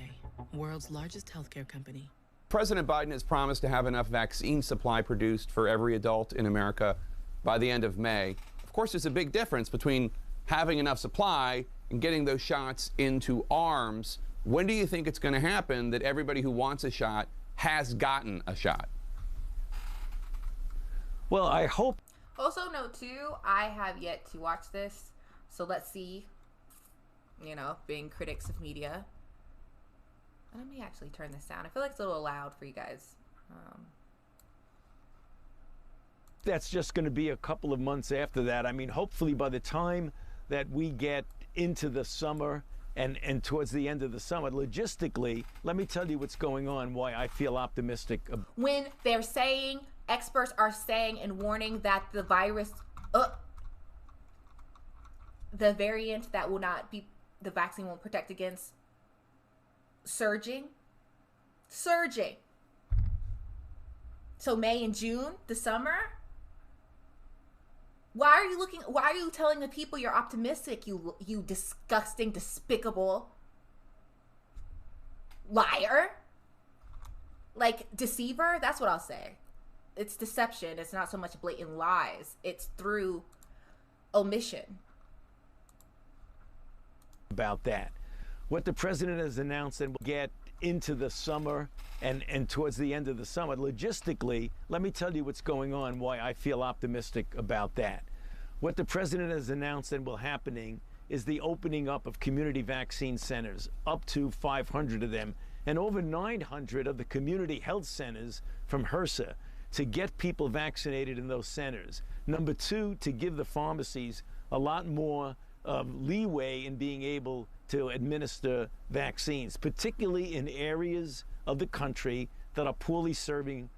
[SPEAKER 5] world's largest healthcare company.
[SPEAKER 6] President Biden has promised to have enough vaccine supply produced for every adult in America by the end of May. Of course, there's a big difference between having enough supply and getting those shots into arms. When do you think it's going to happen that everybody who wants a shot has gotten a shot?
[SPEAKER 7] Well, I hope.
[SPEAKER 1] Also, note too, I have yet to watch this, so let's see. You know, being critics of media. Let me actually turn this down. I feel like it's a little loud for you guys.
[SPEAKER 7] That's just going to be a couple of months after that. I mean, hopefully by the time that we get into the summer and towards the end of the summer, logistically, let me tell you what's going on, why I feel optimistic.
[SPEAKER 1] When they're saying, experts are saying and warning that the virus, the variant that will not be, the vaccine won't protect against, surging. So May and June, the summer. Why are you telling the people you're optimistic, you disgusting, despicable liar? Like, deceiver? That's what I'll say. It's deception. It's not so much blatant lies. It's through omission.
[SPEAKER 7] About that. What the president has announced, and we'll get into the summer and towards the end of the summer, logistically, let me tell you what's going on, why I feel optimistic about that. What the president has announced and will happening is the opening up of community vaccine centers, up to 500 of them, and over 900 of the community health centers from HRSA, to get people vaccinated in those centers. Number two, to give the pharmacies a lot more leeway in being able to administer vaccines, particularly in areas of the country that are poorly serving,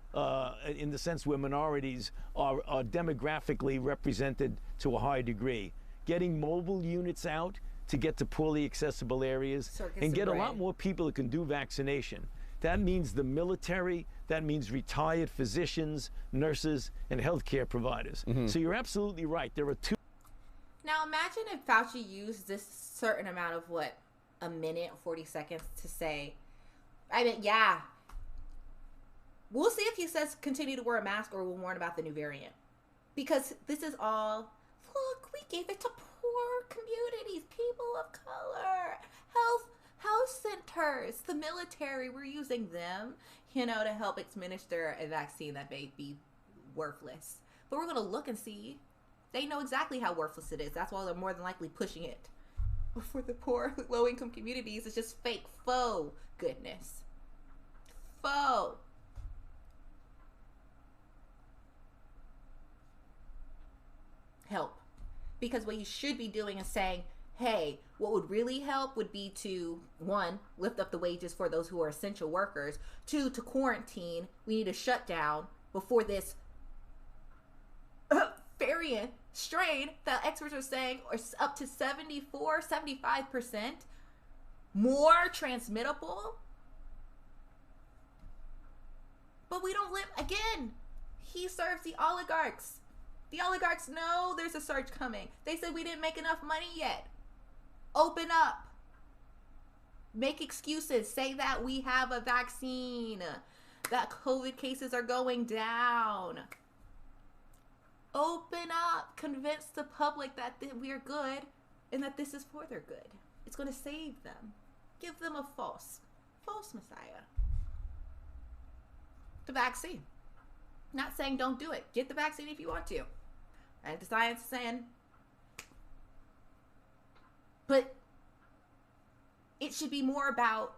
[SPEAKER 7] in the sense where minorities are demographically represented to a high degree. Getting mobile units out to get to poorly accessible areas and get a lot more people that can do vaccination. That means the military, that means retired physicians, nurses, and healthcare providers. So you're absolutely right. There are two.
[SPEAKER 1] Now imagine if Fauci used this certain amount of, what, a minute, 40 seconds to say, I mean, yeah. We'll see if he says continue to wear a mask or we'll warn about the new variant. Because this is all, look, we gave it to poor communities, people of color, health centers, the military, we're using them, you know, to help administer a vaccine that may be worthless. But we're going to look and see. They know exactly how worthless it is. That's why they're more than likely pushing it. But for the poor, low-income communities, it's just fake, faux goodness. Faux. Help. Because what you should be doing is saying, hey, what would really help would be to, 1, lift up the wages for those who are essential workers. 2, to quarantine. We need a shutdown before this variant strain that experts are saying are up to 74, 75% more transmittable. But we don't live, again, he serves the oligarchs. The oligarchs know there's a surge coming. They said we didn't make enough money yet. Open up. Make excuses. Say that we have a vaccine. That COVID cases are going down. Open up. Convince the public that we're good and that this is for their good. It's going to save them. Give them a false messiah. The vaccine. Not saying don't do it. Get the vaccine if you want to. And the science is saying, but it should be more about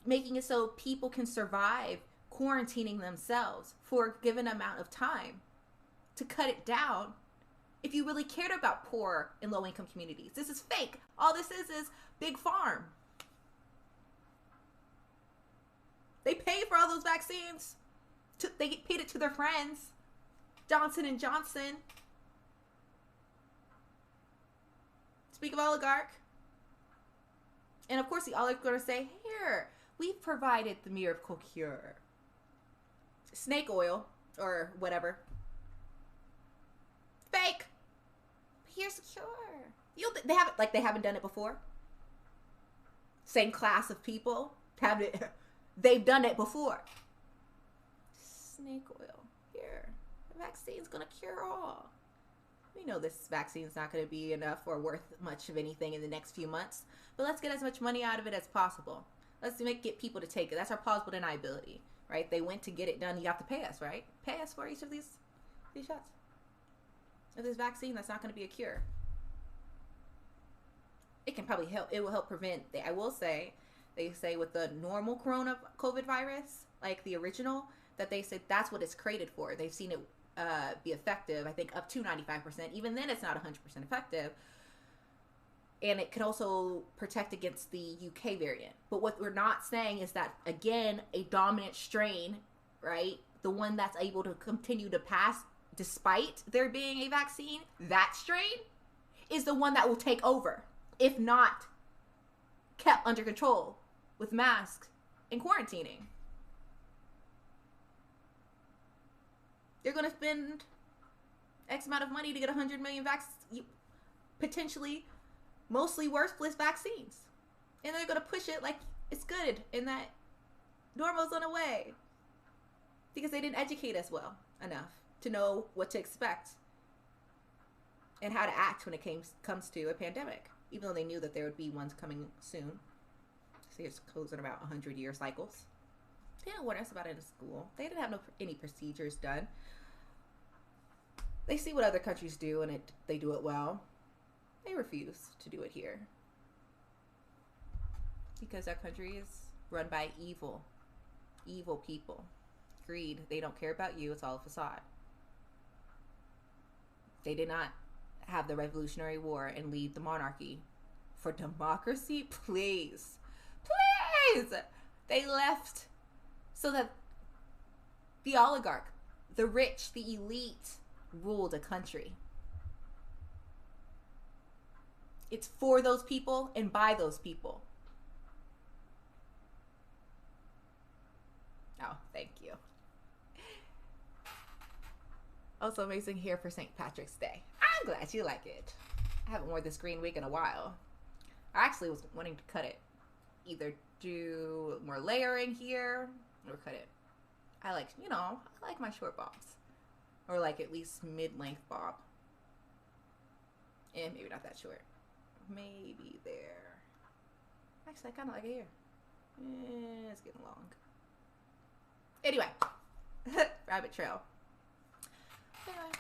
[SPEAKER 1] making it so people can survive quarantining themselves for a given amount of time to cut it down if you really cared about poor and low-income communities. This is fake. All this is big farm. They paid for all those vaccines. They paid it to their friends. Johnson & Johnson. Speak of oligarch. And of course the oligarch are going to say, here, we've provided the miracle cure. Snake oil or whatever. Fake. Here's the cure. They haven't done it before. Same class of people they've done it before. Snake oil. Here. The vaccine's gonna cure all. We know this vaccine's not gonna be enough or worth much of anything in the next few months. But let's get as much money out of it as possible. Let's get people to take it. That's our plausible deniability. Right? They went to get it done. You have to pay us, right? Pay us for each of these shots. Of this vaccine, that's not going to be a cure. It can probably help. It will help prevent. I will say, they say with the normal COVID virus, like the original, that they said that's what it's created for. They've seen it be effective, I think, up to 95%. Even then, it's not 100% effective. And it could also protect against the UK variant. But what we're not saying is that, again, a dominant strain, right? The one that's able to continue to pass despite there being a vaccine, that strain is the one that will take over, if not kept under control with masks and quarantining. They're going to spend X amount of money to get 100 million potentially mostly worthless vaccines. And they're going to push it like it's good and that normal's on the way. Because they didn't educate us well enough to know what to expect and how to act when it comes to a pandemic. Even though they knew that there would be ones coming soon. So it's closing about 100-year cycles. They didn't warn us about it in school. They didn't have any procedures done. They see what other countries do and they do it well. They refuse to do it here. Because our country is run by evil people. Greed. They don't care about you. It's all a facade. They did not have the Revolutionary War and leave the monarchy for democracy. Please. They left so that the oligarch, the rich, the elite ruled a country. It's for those people and by those people. Oh, thank you. Also amazing here for St. Patrick's Day. I'm glad you like it. I haven't worn this green wig in a while. I actually was wanting to cut it. Either do more layering here or cut it. I like my short bobs. Or like at least mid-length bob. And maybe not that short. Maybe there. Actually, I kind of like it here. It's getting long. Anyway. Rabbit trail. Anyway.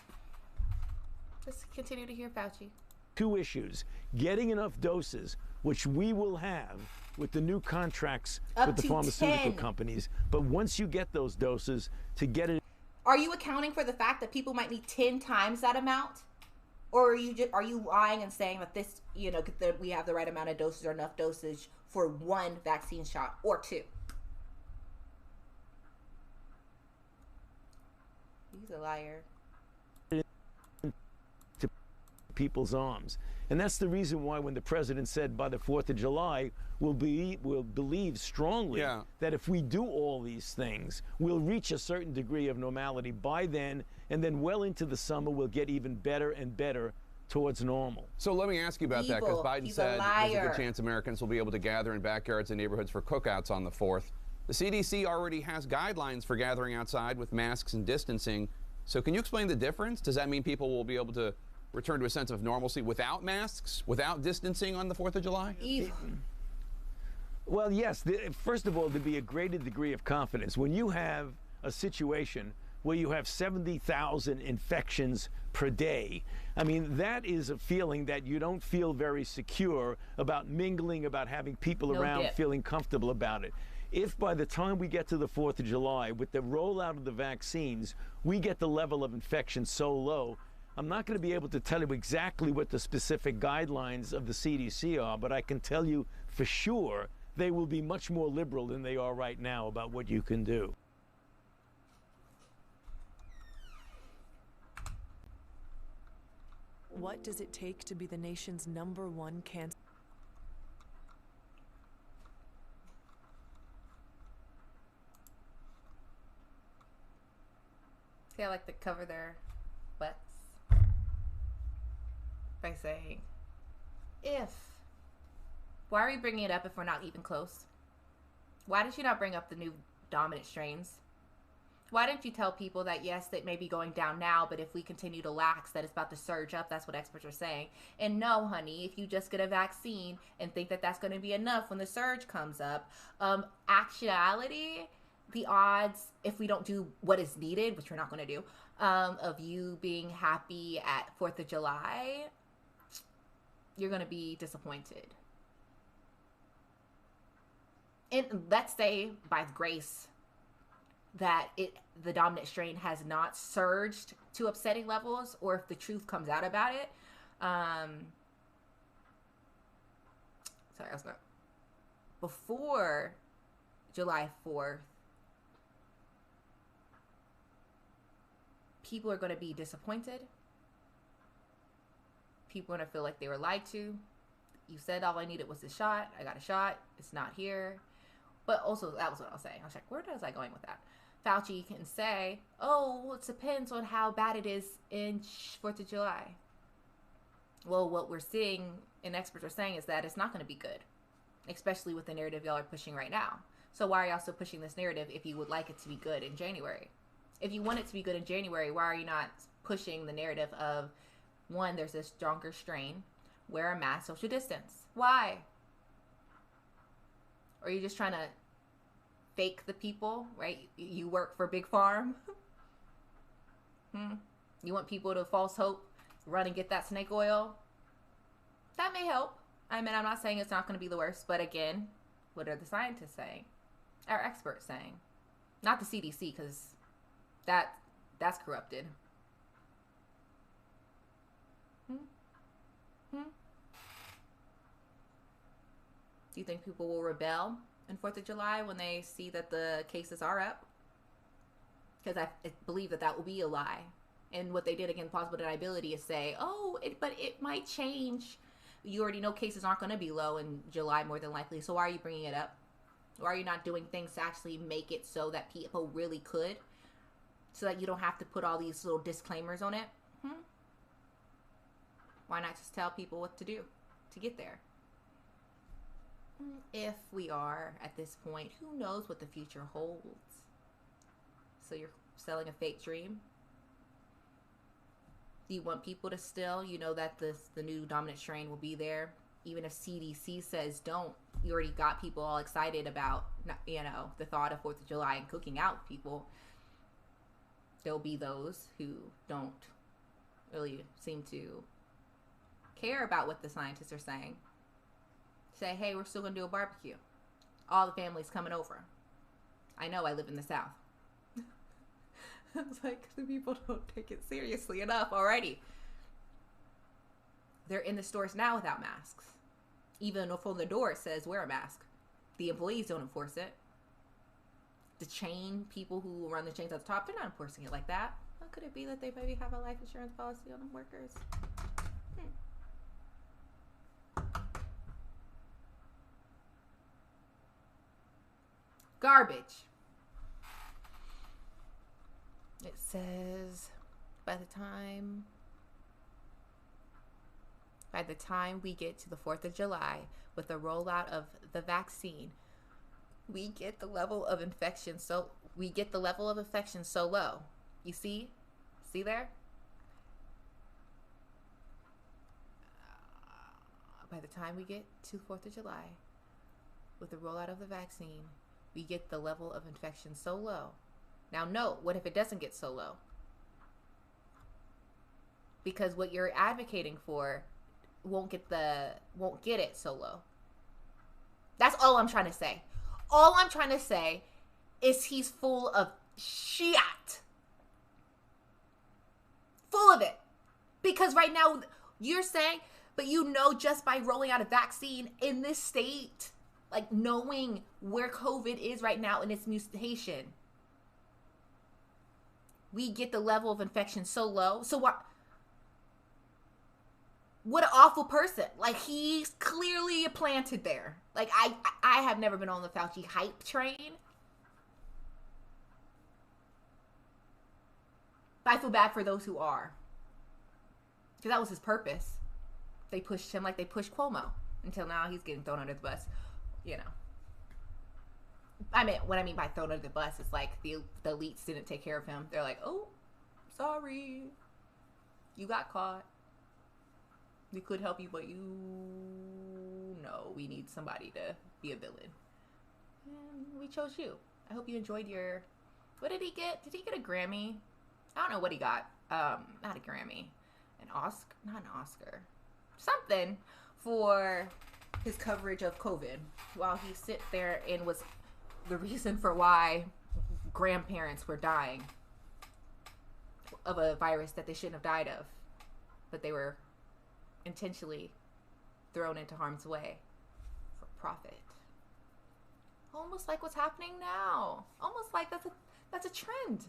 [SPEAKER 1] Just continue to hear Fauci.
[SPEAKER 7] Two issues. Getting enough doses, which we will have with the new contracts with the pharmaceutical companies. But once you get those doses, to get it.
[SPEAKER 1] Are you accounting for the fact that people might need 10 times that amount? Or are you lying and saying that this, that we have the right amount of doses or enough dosage for one vaccine shot or two? He's a liar.
[SPEAKER 7] To people's arms. And that's the reason why when the president said by the 4th of July, we'll believe strongly that if we do all these things, we'll reach a certain degree of normality by then, and then well into the summer, we'll get even better and better towards normal.
[SPEAKER 6] So let me ask you about that, because Biden said there's a good chance Americans will be able to gather in backyards and neighborhoods for cookouts on the 4th. The CDC already has guidelines for gathering outside with masks and distancing. So can you explain the difference? Does that mean people will be able to return to a sense of normalcy without masks, without distancing on the 4th of July?
[SPEAKER 7] Well, yes. First of all, there'd be a greater degree of confidence. When you have a situation where you have 70,000 infections per day, I mean, that is a feeling that you don't feel very secure about mingling, about having people around, feeling comfortable about it. If by the time we get to the 4th of July, with the rollout of the vaccines, we get the level of infection so low, I'm not going to be able to tell you exactly what the specific guidelines of the CDC are, but I can tell you for sure they will be much more liberal than they are right now about what you can do.
[SPEAKER 8] What does it take to be the nation's #1 cancer?
[SPEAKER 1] See, I like to cover their butts by saying, why are we bringing it up if we're not even close? Why did you not bring up the new dominant strains? Why didn't you tell people that, yes, they may be going down now, but if we continue to lax, that it's about to surge up? That's what experts are saying. And no, honey, if you just get a vaccine and think that that's going to be enough when the surge comes up, actuality, the odds, if we don't do what is needed, which we're not going to do, of you being happy at 4th of July, you're going to be disappointed. And let's say, by grace, that the dominant strain has not surged to upsetting levels, or if the truth comes out about it. Before July 4th, people are going to be disappointed. People are going to feel like they were lied to. You said all I needed was a shot. I got a shot. It's not here. But also, that was what I was saying. I was like, where was I going with that? Fauci can say, oh, it depends on how bad it is in 4th of July. Well, what we're seeing and experts are saying is that it's not going to be good, especially with the narrative y'all are pushing right now. So why are y'all still pushing this narrative if you would like it to be good in January? If you want it to be good in January, why are you not pushing the narrative of, one, there's a stronger strain, wear a mask, social distance? Why? Or are you just trying to fake the people, right? You work for Big Farm. You want people to false hope, run and get that snake oil? That may help. I mean, I'm not saying it's not going to be the worst, but again, what are the scientists saying? Our experts saying? Not the CDC, because that's corrupted. Do you think people will rebel on 4th of July when they see that the cases are up? Because I believe that will be a lie. And what they did, again, plausible deniability, is say, but it might change. You already know cases aren't going to be low in July, more than likely. So why are you bringing it up? Why are you not doing things to actually make it so that people really could? So that you don't have to put all these little disclaimers on it? Why not just tell people what to do to get there? If we are at this point, who knows what the future holds? So you're selling a fake dream? Do you want people to still, that the new dominant strain will be there? Even if CDC says don't, you already got people all excited about, the thought of 4th of July and cooking out people. There'll be those who don't really seem to care about what the scientists are saying. Say, hey, we're still going to do a barbecue. All the family's coming over. I know, I live in the South. I was like, the people don't take it seriously enough already. They're in the stores now without masks. Even if on the door it says wear a mask. The employees don't enforce it. The chain people who run the chains at the top, they're not enforcing it like that. How could it be that they maybe have a life insurance policy on the workers? Garbage. It says by the time we get to the 4th of July with the rollout of the vaccine, we get the level of infection so low. You see there? By the time we get to the 4th of July with the rollout of the vaccine, we get the level of infection so low. Now note, what if it doesn't get so low? Because what you're advocating for won't get it so low. That's all I'm trying to say. All I'm trying to say is he's full of shit. Full of it. Because right now you're saying, but just by rolling out a vaccine in this state, Like, knowing where COVID is right now in its mutation. We get the level of infection so low. So what an awful person. Like, he's clearly planted there. Like, I have never been on the Fauci hype train. But I feel bad for those who are. Because that was his purpose. They pushed him like they pushed Cuomo. Until now, he's getting thrown under the bus. You know. What I mean by thrown under the bus is like the elites didn't take care of him. They're like, oh, sorry. You got caught. We could help you, but we need somebody to be a villain. And we chose you. I hope you enjoyed your... What did he get? Did he get a Grammy? I don't know what he got. Not a Grammy. An Oscar? Not an Oscar. Something for his coverage of COVID while he sit there and was the reason for why grandparents were dying of a virus that they shouldn't have died of, but they were intentionally thrown into harm's way for profit. Almost like what's happening now. Almost like that's a trend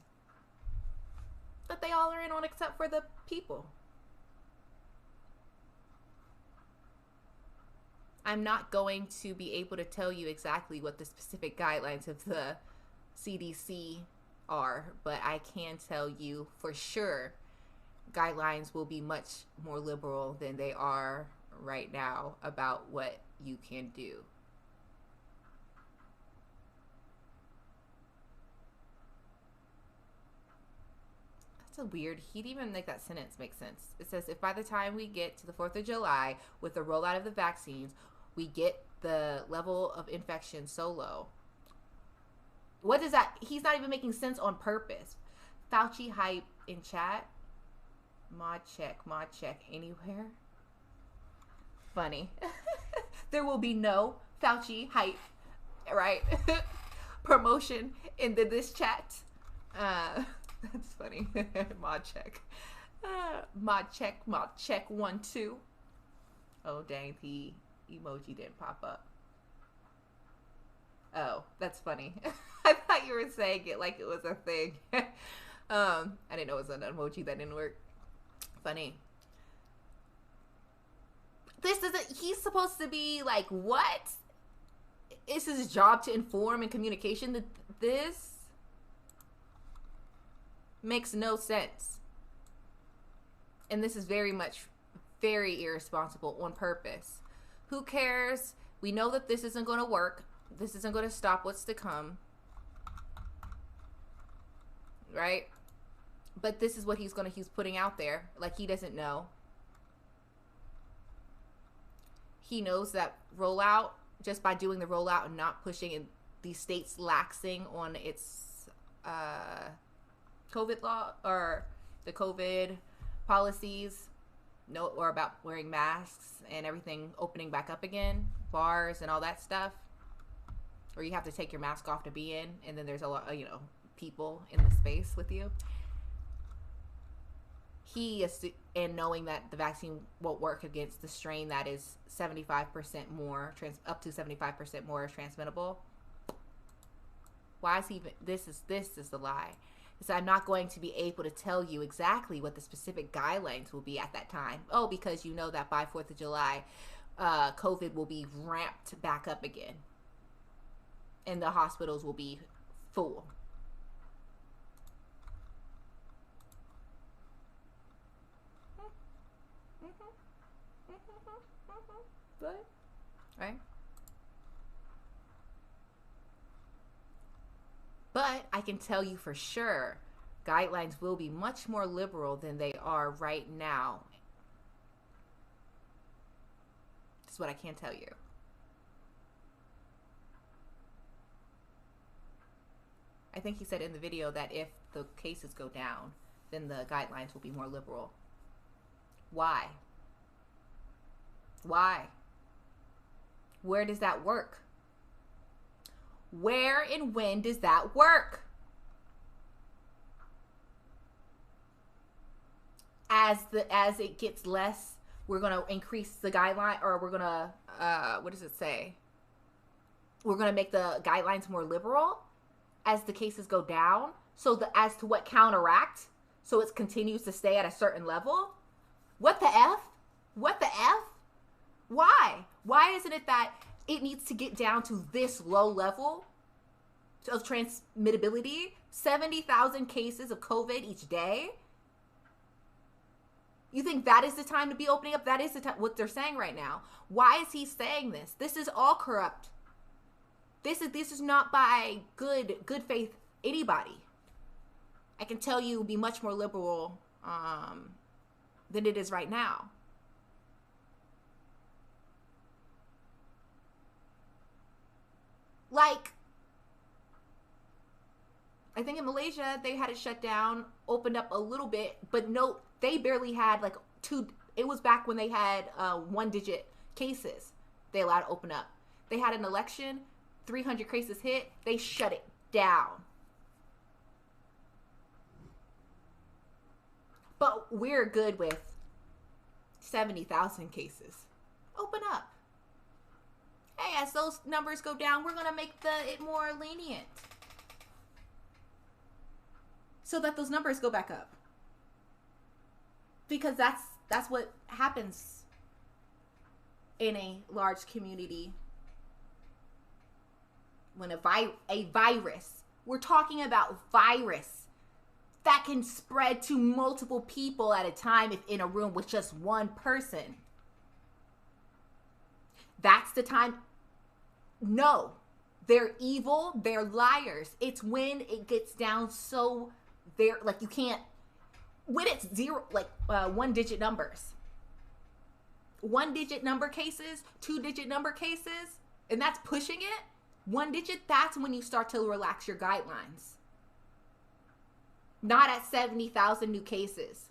[SPEAKER 1] that they all are in on except for the people. I'm not going to be able to tell you exactly what the specific guidelines of the CDC are, but I can tell you for sure guidelines will be much more liberal than they are right now about what you can do. That's a weird, he'd even make that sentence make sense. It says, if by the time we get to the 4th of July with the rollout of the vaccines, we get the level of infection so low. What does that, he's not even making sense on purpose. Fauci hype in chat. Mod check anywhere. Funny. There will be no Fauci hype, right? Promotion in this chat. That's funny. Mod check. Mod check 1 2. Oh dang, the emoji didn't pop up. Oh, that's funny. I thought you were saying it like it was a thing. I didn't know it was an emoji that didn't work. Funny. This isn't, he's supposed to be like, what? It's his job to inform and communication. This makes no sense. And this is very irresponsible on purpose. Who cares? We know that this isn't going to work. This isn't going to stop what's to come. Right? But this is what he's putting out there. Like, he doesn't know. He knows that rollout, just by doing the rollout and not pushing in these states laxing on its COVID law or the COVID policies, or about wearing masks and everything opening back up again, bars and all that stuff, or you have to take your mask off to be in, and then there's a lot, people in the space with you. He is, and knowing that the vaccine won't work against the strain that is 75% more, up to 75% more transmittable. Why is he even, this is the lie. So I'm not going to be able to tell you exactly what the specific guidelines will be at that time. Oh, because you know that by 4th of July, COVID will be ramped back up again. And the hospitals will be full. But, right? But I can tell you for sure, guidelines will be much more liberal than they are right now. That's what I can tell you. I think he said in the video that if the cases go down, then the guidelines will be more liberal. Why? Why? Where does that work? Where and when does that work? As it gets less, we're going to increase the guideline, or we're going to, what does it say? we're going to make the guidelines more liberal as the cases go down. So as to what counteract, so it continues to stay at a certain level. What the F? What the F? Why? Why isn't it that it needs to get down to this low level of transmittability? 70,000 cases of COVID each day. You think that is the time to be opening up? That is the time, what they're saying right now. Why is he saying this? This is all corrupt. This is not by good faith anybody. I can tell you, be much more liberal than it is right now. Like, I think in Malaysia, they had it shut down, opened up a little bit, but no, they barely had like it was back when they had 1-digit cases they allowed to open up. They had an election, 300 cases hit, they shut it down. But we're good with 70,000 cases. Open up. Hey, as those numbers go down, we're going to make it more lenient, so that those numbers go back up. Because that's what happens in a large community when a virus, we're talking about virus that can spread to multiple people at a time if in a room with just one person. That's the time. No, they're evil, they're liars. It's when it gets down so they're like, you can't, when it's zero, like 1-digit numbers, 1-digit number cases, 2-digit number cases, and that's pushing it. 1-digit, that's when you start to relax your guidelines. Not at 70,000 new cases.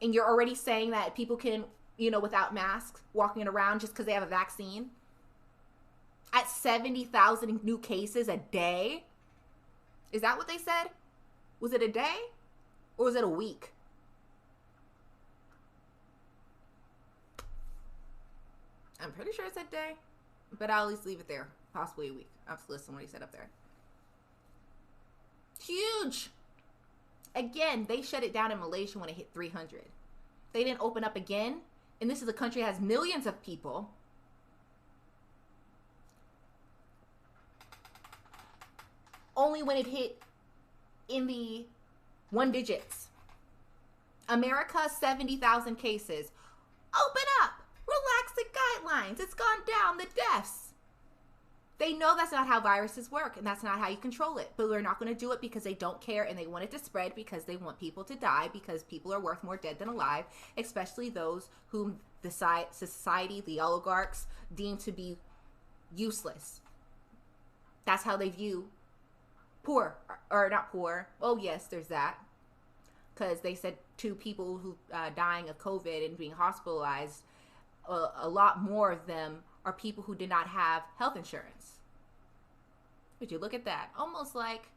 [SPEAKER 1] And you're already saying that people can, without masks, walking around just because they have a vaccine. At 70,000 new cases a day? Is that what they said? Was it a day? Or was it a week? I'm pretty sure it's a day. But I'll at least leave it there. Possibly a week. I'll have to listen to what he said up there. Huge! Again, they shut it down in Malaysia when it hit 300. They didn't open up again. And this is a country that has millions of people. Only when it hit in the 1 digits. America, 70,000 cases. Open up. Relax the guidelines. It's gone down. The deaths. They know that's not how viruses work, and that's not how you control it. But they're not going to do it because they don't care, and they want it to spread because they want people to die, because people are worth more dead than alive, especially those whom the society, the oligarchs, deem to be useless. That's how they view poor, or not poor. Oh, yes, there's that. Because they said 2 people who dying of COVID and being hospitalized, a lot more of them are people who did not have health insurance. Would you look at that? Almost like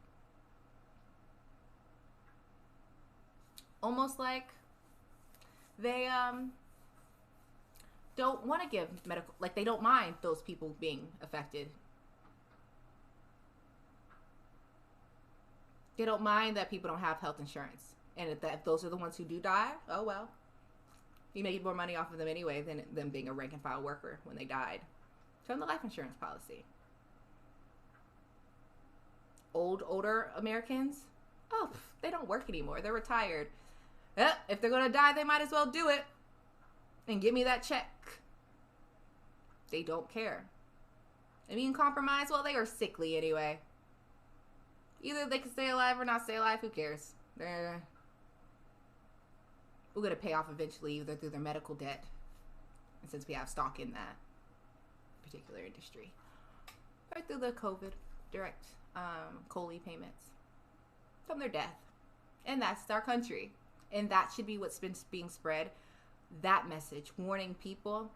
[SPEAKER 1] they don't want to give medical, like they don't mind those people being affected. They don't mind that people don't have health insurance. And if those are the ones who do die, oh well. You made more money off of them anyway than them being a rank and file worker when they died. Show them the life insurance policy. Older Americans, they don't work anymore. They're retired. If they're going to die, they might as well do it. And give me that check. They don't care. Immune compromised, well, they are sickly anyway. Either they can stay alive or not stay alive, who cares? We're going to pay off eventually, either through their medical debt, and since we have stock in that particular industry, or through the COVID direct COLI payments from their death. And that's our country. And that should be what's been being spread. That message, warning people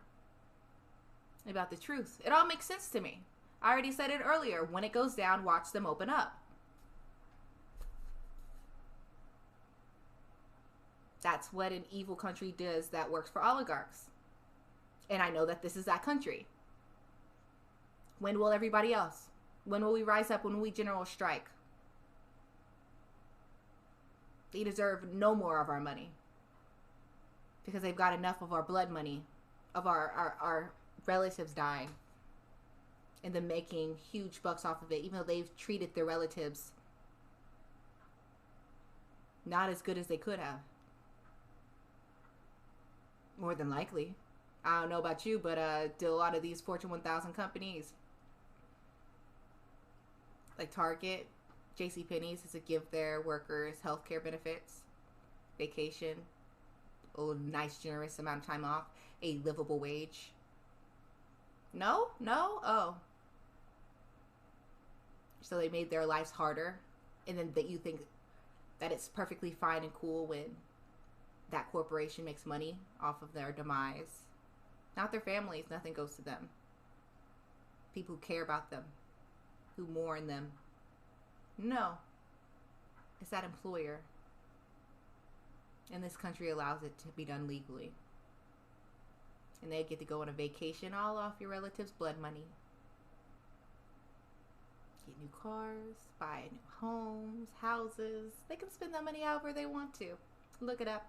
[SPEAKER 1] about the truth. It all makes sense to me. I already said it earlier. When it goes down, watch them open up. That's what an evil country does that works for oligarchs. And I know that this is that country. When will everybody else? When will we rise up? When will we general strike? They deserve no more of our money. Because they've got enough of our blood money, of our relatives dying, and them making huge bucks off of it, even though they've treated their relatives not as good as they could have. More than likely. I don't know about you, but do a lot of these Fortune 1000 companies, like Target, JCPenney's, is to give their workers healthcare benefits, vacation, a nice generous amount of time off, a livable wage. No? Oh. So they made their lives harder, and then that you think that it's perfectly fine and cool when that corporation makes money off of their demise. Not their families. Nothing goes to them. People who care about them, who mourn them. No. It's that employer. And this country allows it to be done legally. And they get to go on a vacation all off your relatives' blood money. Get new cars, buy new homes, houses. They can spend that money however they want to. Look it up.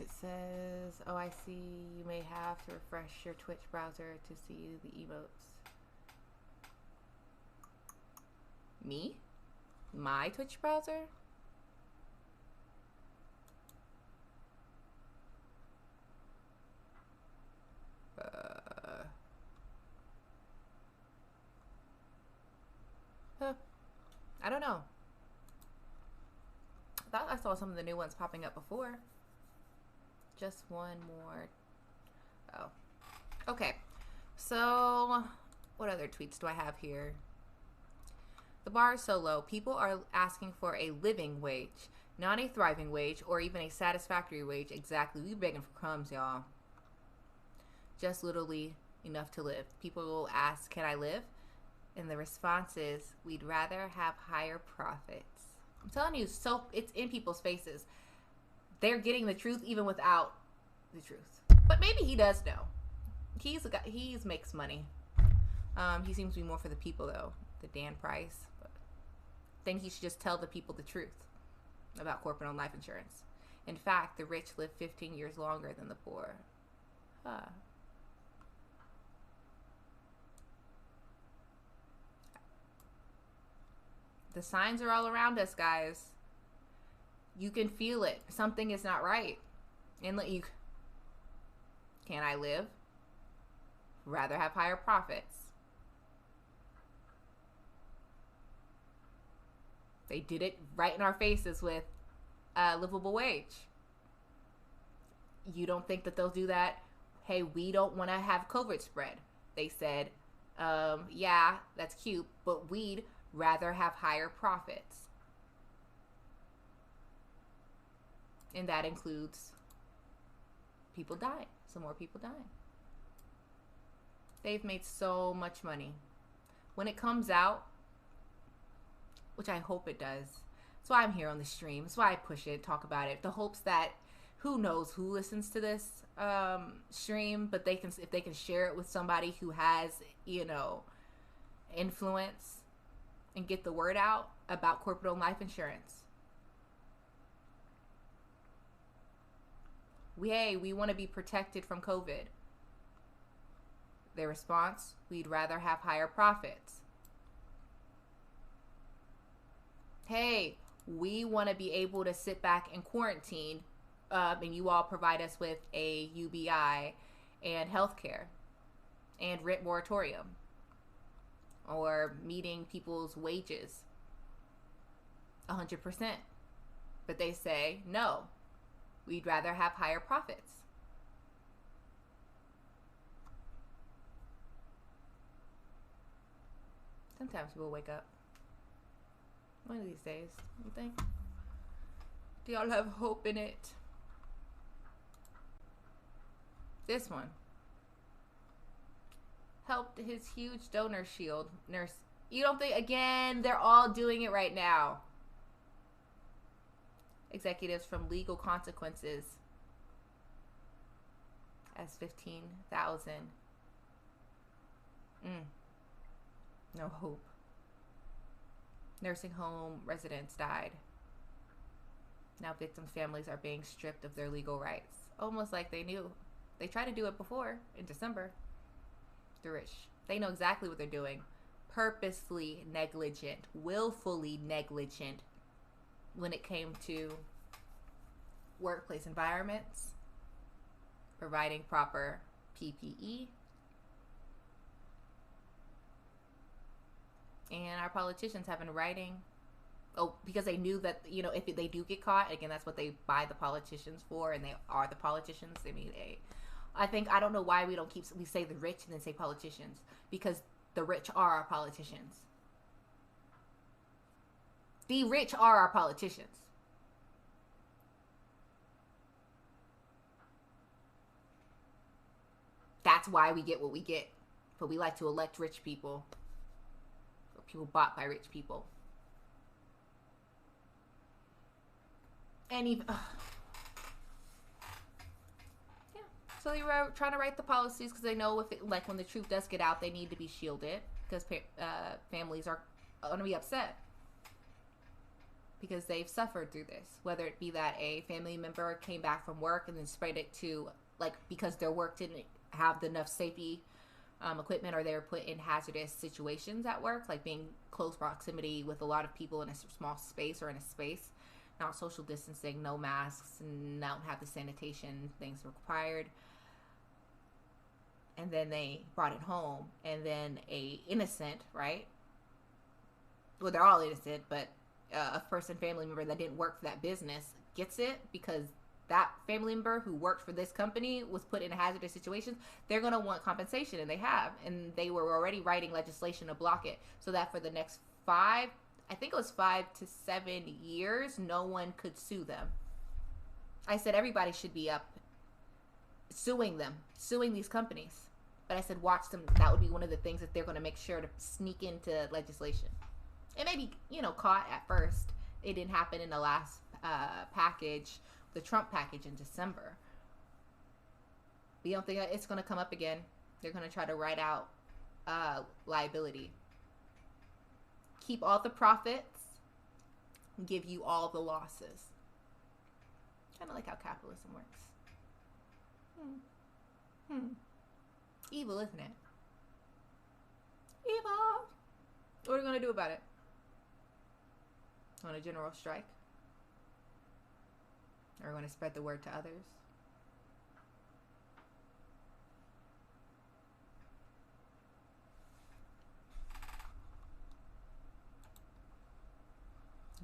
[SPEAKER 1] It says, oh, I see, you may have to refresh your Twitch browser to see the emotes. Me? My Twitch browser? I don't know. I thought I saw some of the new ones popping up before. Just one more. Oh. Okay. So, what other tweets do I have here? The bar is so low. People are asking for a living wage, not a thriving wage or even a satisfactory wage. Exactly. We begging for crumbs, y'all. Just literally enough to live. People will ask, can I live? And the response is, we'd rather have higher profits. I'm telling you, so it's in people's faces. They're getting the truth even without the truth. But maybe he does know. He's a guy. He makes money. He seems to be more for the people though. The Dan Price. But then he should just tell the people the truth about corporate-owned life insurance. In fact, the rich live 15 years longer than the poor. The signs are all around us, guys. You can feel it. Something is not right. And you, can I live? Rather have higher profits. They did it right in our faces with a livable wage. You don't think that they'll do that? Hey, we don't want to have COVID spread. They said, yeah, that's cute, but we'd rather have higher profits. And that includes people dying. Some more people dying. They've made so much money. When it comes out, which I hope it does, that's why I'm here on the stream. That's why I push it, talk about it. The hopes that who knows who listens to this stream, but they can, if they can share it with somebody who has, you know, influence, and get the word out about corporate-owned life insurance. We want to be protected from COVID. Their response, we'd rather have higher profits. Hey, we want to be able to sit back and quarantine, and you all provide us with a UBI and healthcare and rent moratorium. Or meeting people's wages 100%. But they say, no, we'd rather have higher profits. Sometimes we'll wake up. One of these days, you think? Do y'all have hope in it? This one. Helped his huge donor shield. Nurse, you don't think, again, they're all doing it right now. Executives from legal consequences as minus 15,000. No hope. Nursing home residents died. Now victims' families are being stripped of their legal rights. Almost like they knew. They tried to do it before in December. The rich. They know exactly what they're doing. Purposely negligent, willfully negligent when it came to workplace environments, providing proper PPE, and our politicians have been writing, because they knew that, you know, if they do get caught, again, that's what they buy the politicians for, and they are the politicians. I mean, I don't know why we say the rich and then say politicians, because the rich are our politicians. The rich are our politicians. That's why we get what we get. But we like to elect rich people. Or people bought by rich people. And even... yeah. So they were trying to write the policies because they know when the truth does get out, they need to be shielded. Because families are going to be upset. Because they've suffered through this. Whether it be that a family member came back from work and then spread it to, because their work didn't have enough safety equipment, or they were put in hazardous situations at work, like being close proximity with a lot of people in a small space or in a space, not social distancing, no masks, and don't have the sanitation things required. And then they brought it home, and then a innocent, right? Well, they're all innocent, but a family member that didn't work for that business gets it because that family member who worked for this company was put in a hazardous situation. They're going to want compensation, and they have. And they were already writing legislation to block it so that for the next 5 to 7 years, no one could sue them. I said everybody should be up suing these companies. But I said watch them. That would be one of the things that they're going to make sure to sneak into legislation. It may be, caught at first. It didn't happen in the last package, the Trump package in December. We don't think it's going to come up again. They're going to try to write out liability. Keep all the profits, give you all the losses. Kind of like how capitalism works. Evil, isn't it? Evil. What are we going to do about it? On a general strike? Are we going to spread the word to others?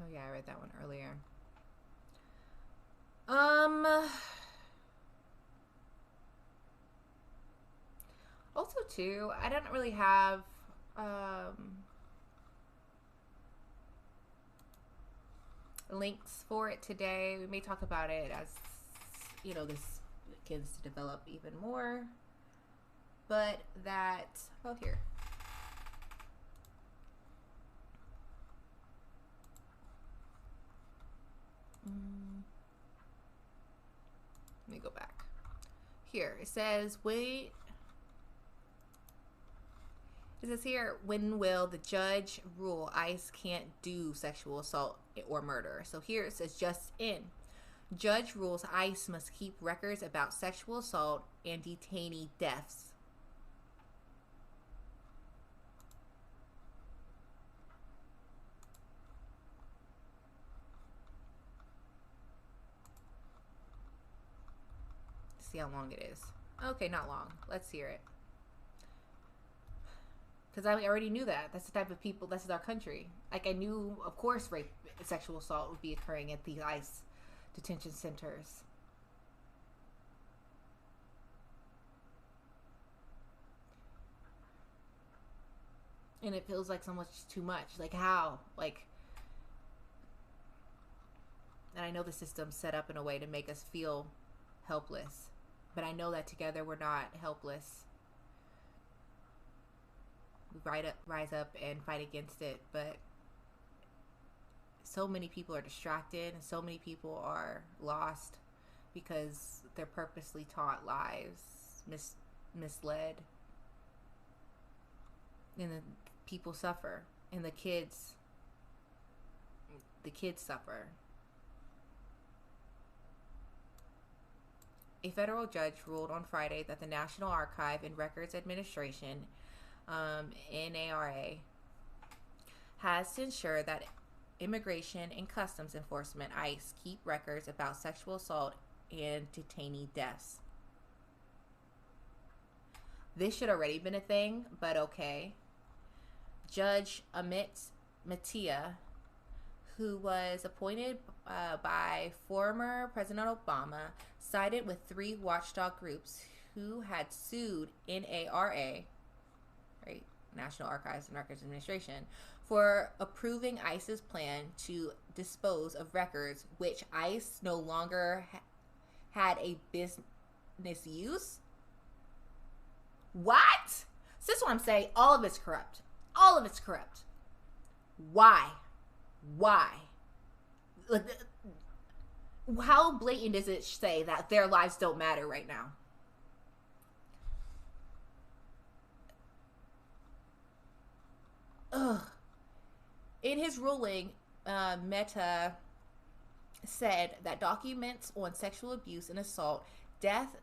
[SPEAKER 1] Oh yeah, I read that one earlier. Also too, I don't really have links for it today. We may talk about it as this begins to develop even more, but here, let me go back here. It says when will the judge rule ICE can't do sexual assault or murder? So here it says just in. Judge rules ICE must keep records about sexual assault and detainee deaths. See how long it is. Okay, not long. Let's hear it. Because I already knew that. That's the type of people, this is our country. Like, I knew, of course, rape, sexual assault would be occurring at these ICE detention centers. And it feels like so much too much. Like, how? Like, and I know the system's set up in a way to make us feel helpless. But I know that together we're not helpless. Rise up and fight against it, but so many people are distracted and so many people are lost because they're purposely taught lies misled, and the people suffer, and the kids suffer. A federal judge ruled on Friday that the National Archive and Records Administration, NARA, has to ensure that Immigration and Customs Enforcement, ICE, keep records about sexual assault and detainee deaths. This should already been a thing, but okay. Judge Amit Matia, who was appointed by former President Obama, sided with 3 watchdog groups who had sued NARA, right, National Archives and Records Administration, for approving ICE's plan to dispose of records which ICE no longer had a business use. What? So this is what I'm saying. All of it's corrupt. All of it's corrupt. Why? Why? How blatant does it say that their lives don't matter right now? Ugh. In his ruling, Mehta said that documents on sexual abuse and assault, death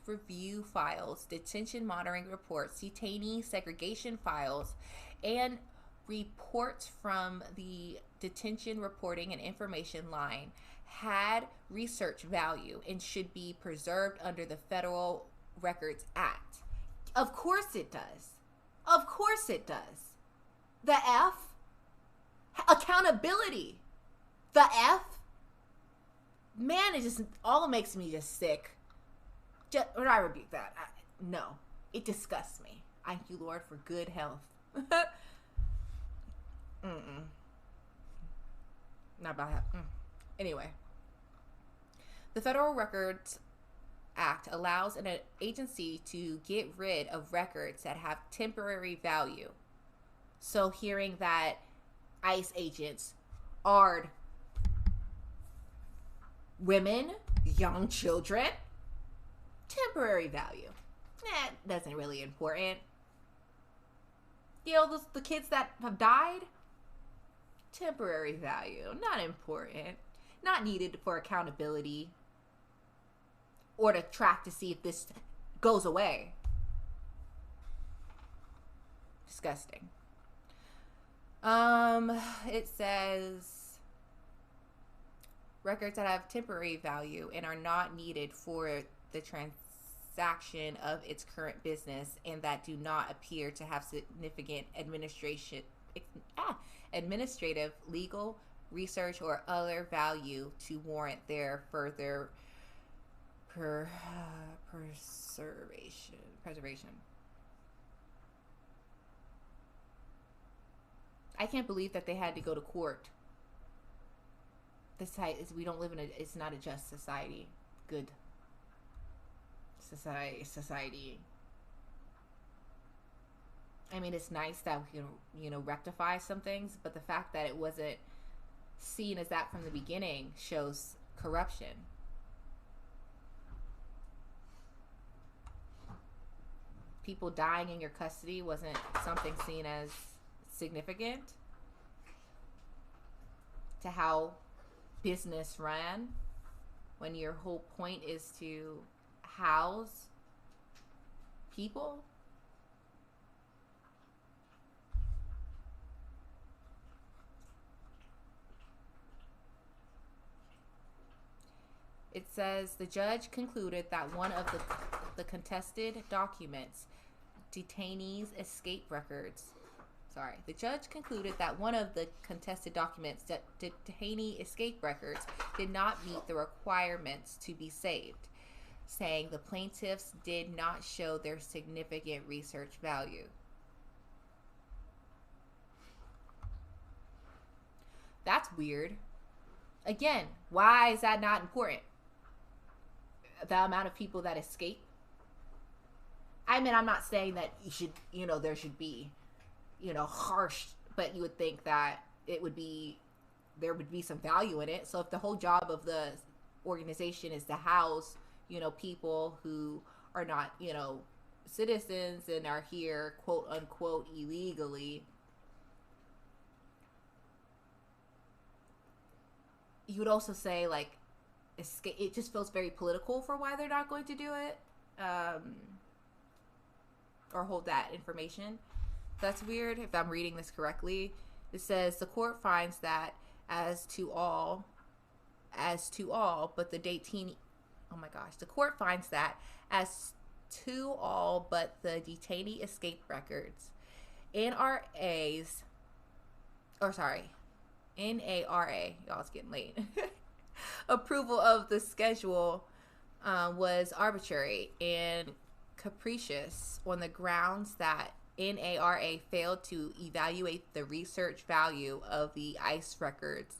[SPEAKER 1] review files, detention monitoring reports, detainee segregation files, and reports from the detention reporting and information line had research value and should be preserved under the Federal Records Act. Of course it does. Of course it does. The F? Accountability. The F? Man, it just all makes me just sick. Or I rebuke that. No, it disgusts me. I thank you, Lord, for good health. Not about that. Anyway, the Federal Records Act allows an agency to get rid of records that have temporary value. So hearing that ICE agents are women, young children, temporary value. That's not really important. You know, the kids that have died, temporary value, not important, not needed for accountability or to track to see if this goes away. Disgusting. It says records that have temporary value and are not needed for the transaction of its current business and that do not appear to have significant administrative, legal, research, or other value to warrant their further preservation. I can't believe that they had to go to court. We don't live in it's not a just society. Good society. I mean, it's nice that we can, rectify some things, but the fact that it wasn't seen as that from the beginning shows corruption. People dying in your custody wasn't something seen as significant to how business ran, when your whole point is to house people. It says the judge concluded that one of the contested documents, detainees' escape records. The judge concluded that one of the contested documents, detainee escape records, did not meet the requirements to be saved, saying the plaintiffs did not show their significant research value. That's weird. Again, why is that not important? The amount of people that escape. I mean, I'm not saying that you should, there should be, harsh, but you would think that there would be some value in it. So if the whole job of the organization is to house, people who are not, citizens and are here, quote unquote, illegally. You would also say, like, it just feels very political for why they're not going to do it, or hold that information. That's weird. If I'm reading this correctly, it says the court finds that as to all, but the detainee. Oh my gosh, the court finds that as to all, but the detainee escape records, NARA. Y'all, it's getting late. Approval of the schedule was arbitrary and capricious on the grounds that NARA failed to evaluate the research value of the ICE records,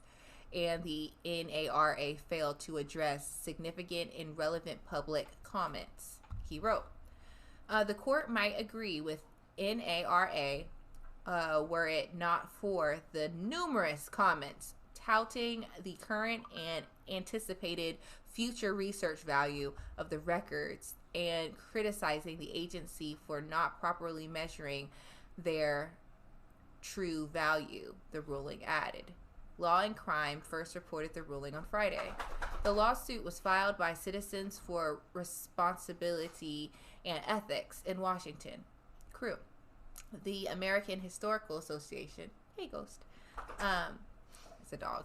[SPEAKER 1] and the NARA failed to address significant and relevant public comments, he wrote. The court might agree with NARA were it not for the numerous comments touting the current and anticipated future research value of the records and criticizing the agency for not properly measuring their true value, the ruling added. Law and Crime first reported the ruling on Friday. The lawsuit was filed by Citizens for Responsibility and Ethics in Washington, CREW, the American Historical Association, hey Ghost, it's a dog,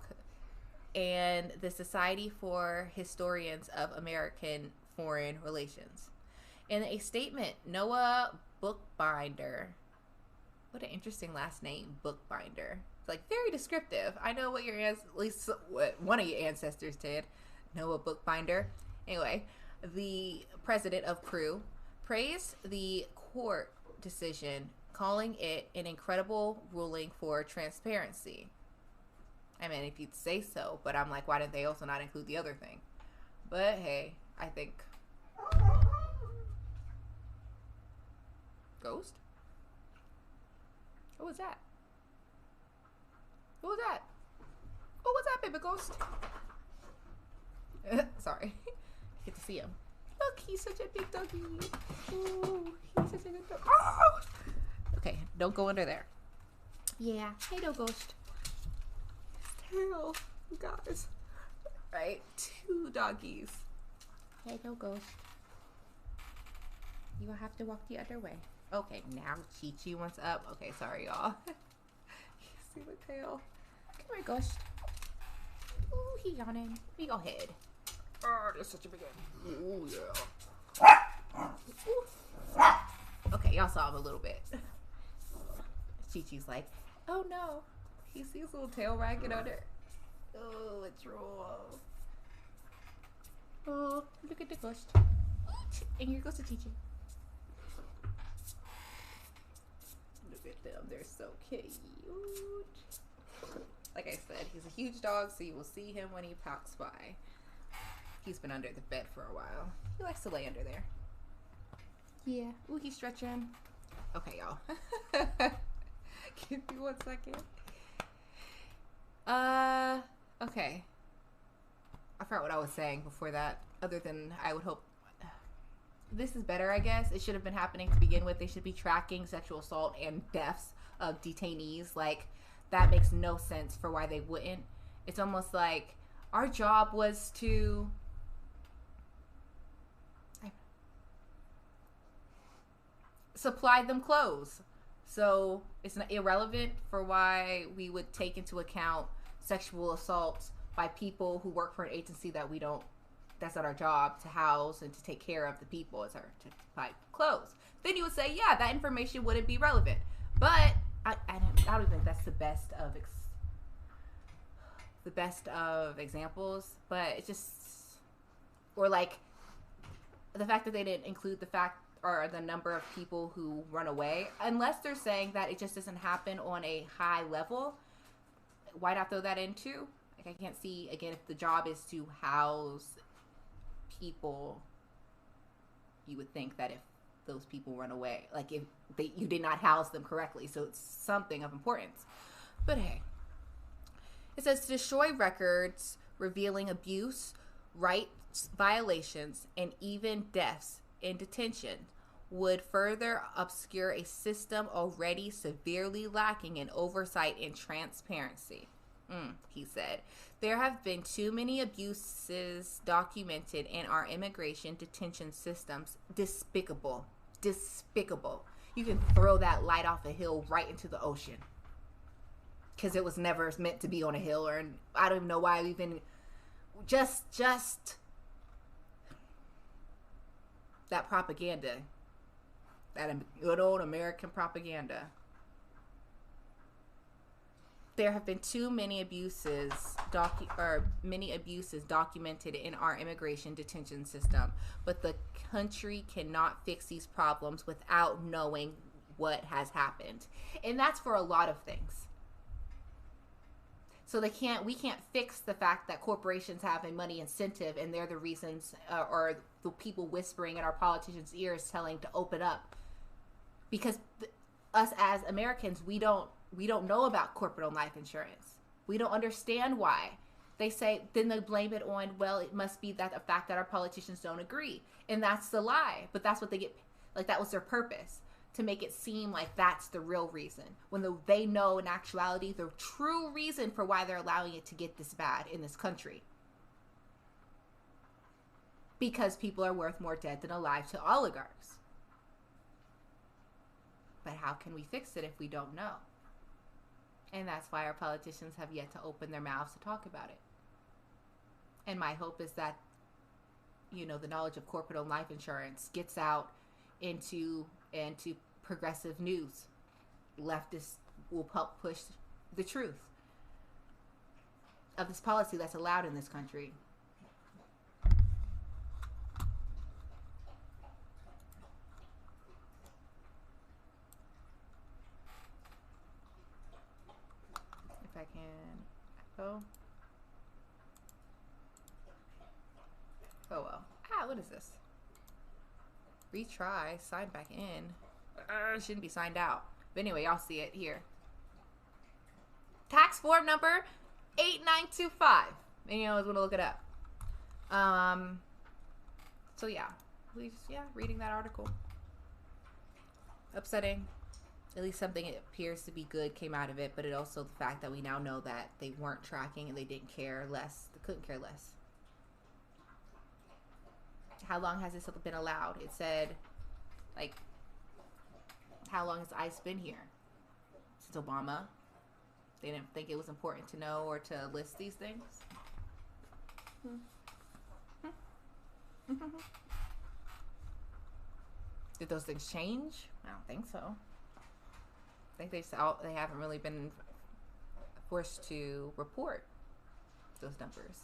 [SPEAKER 1] and the Society for Historians of American Foreign Relations. In a statement, Noah Bookbinder, what an interesting last name, Bookbinder. It's like very descriptive. I know what at least what one of your ancestors did, Noah Bookbinder. Anyway, the president of CREW praised the court decision, calling it an incredible ruling for transparency. I mean, if you'd say so, but I'm like, why did they also not include the other thing? But hey, I think Ghost? What was that? What was that? What was that, baby Ghost? Sorry. Get to see him. Look, he's such a big doggy. Ooh, he's such a good dog. Oh! Okay, don't go under there. Yeah. Hey, no Ghost. Hell, you guys. Right? 2 doggies. Hey, no Ghost. You will have to walk the other way. Okay, now Chi-Chi wants up. Okay, sorry, y'all. You see the tail? Come here, Ghost. Ooh, he yawning. We go ahead. Oh, there's such a big one. Ooh, yeah. Ooh. Okay, y'all saw him a little bit. Chi-Chi's like, oh no. He sees his little tail wagging under. Oh, it's rough. Oh, look at the Ghost. And here goes the Chi-Chi. Look at them, they're so cute. Like I said, he's a huge dog, so you will see him when he pops by. He's been under the bed for a while. He likes to lay under there. Yeah. Ooh, he's stretching. Okay, y'all. Give me 1 second. Okay. I forgot what I was saying before that. Other than I would hope this is better, I guess. It should have been happening to begin with. They should be tracking sexual assault and deaths of detainees. Like, that makes no sense for why they wouldn't. It's almost like our job was to supply them clothes. So it's not irrelevant for why we would take into account sexual assaults by people who work for an agency that we don't, that's not our job to house and to take care of the people. It's our to buy clothes. Then you would say, yeah, that information wouldn't be relevant. But I don't think that's the best of examples. But it's just, or like the fact that they didn't include the fact or the number of people who run away, unless they're saying that it just doesn't happen on a high level. Why not throw that in too? Like, I can't see, again, if the job is to house people, you would think that if those people run away, like if you did not house them correctly, so it's something of importance. But hey, it says to destroy records revealing abuse, rights violations, and even deaths in detention would further obscure a system already severely lacking in oversight and transparency. He said, there have been too many abuses documented in our immigration detention systems. Despicable. Despicable. You can throw that light off a hill right into the ocean. Because it was never meant to be on a hill, or I don't even know why even just that propaganda, that good old American propaganda. There have been too many abuses documented in our immigration detention system, but the country cannot fix these problems without knowing what has happened. And that's for a lot of things. So we can't fix the fact that corporations have a money incentive and they're the reasons, or the people whispering in our politicians' ears telling to open up. Because us as Americans, we don't know about corporate life insurance. We don't understand why. They say, then they blame it on, well, it must be that the fact that our politicians don't agree. And that's the lie. But that's what they get, like that was their purpose, to make it seem like that's the real reason. When they know in actuality the true reason for why they're allowing it to get this bad in this country. Because people are worth more dead than alive to oligarchs. But how can we fix it if we don't know? And that's why our politicians have yet to open their mouths to talk about it. And my hope is that, the knowledge of corporate-owned life insurance gets out into progressive news. Leftists will help push the truth of this policy that's allowed in this country. If I can echo. Oh well. What is this? Retry, sign back in. Shouldn't be signed out. But anyway, y'all see it here. Tax form number 8925. And you always want to look it up. So yeah. Reading that article. Upsetting. At least something that appears to be good came out of it, but it also the fact that we now know that they weren't tracking and they didn't care less. They couldn't care less. How long has this been allowed? It said, how long has ICE been here? Since Obama? They didn't think it was important to know or to list these things? Did those things change? I don't think so. I think they haven't really been forced to report those numbers.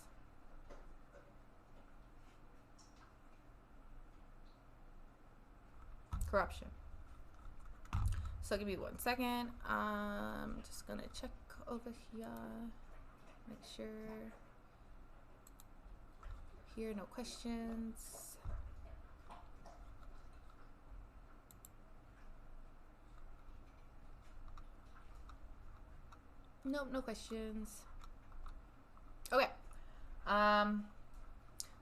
[SPEAKER 1] Corruption. So give me 1 second. I'm just gonna check over here, make sure here no questions. Nope, no questions. Okay. So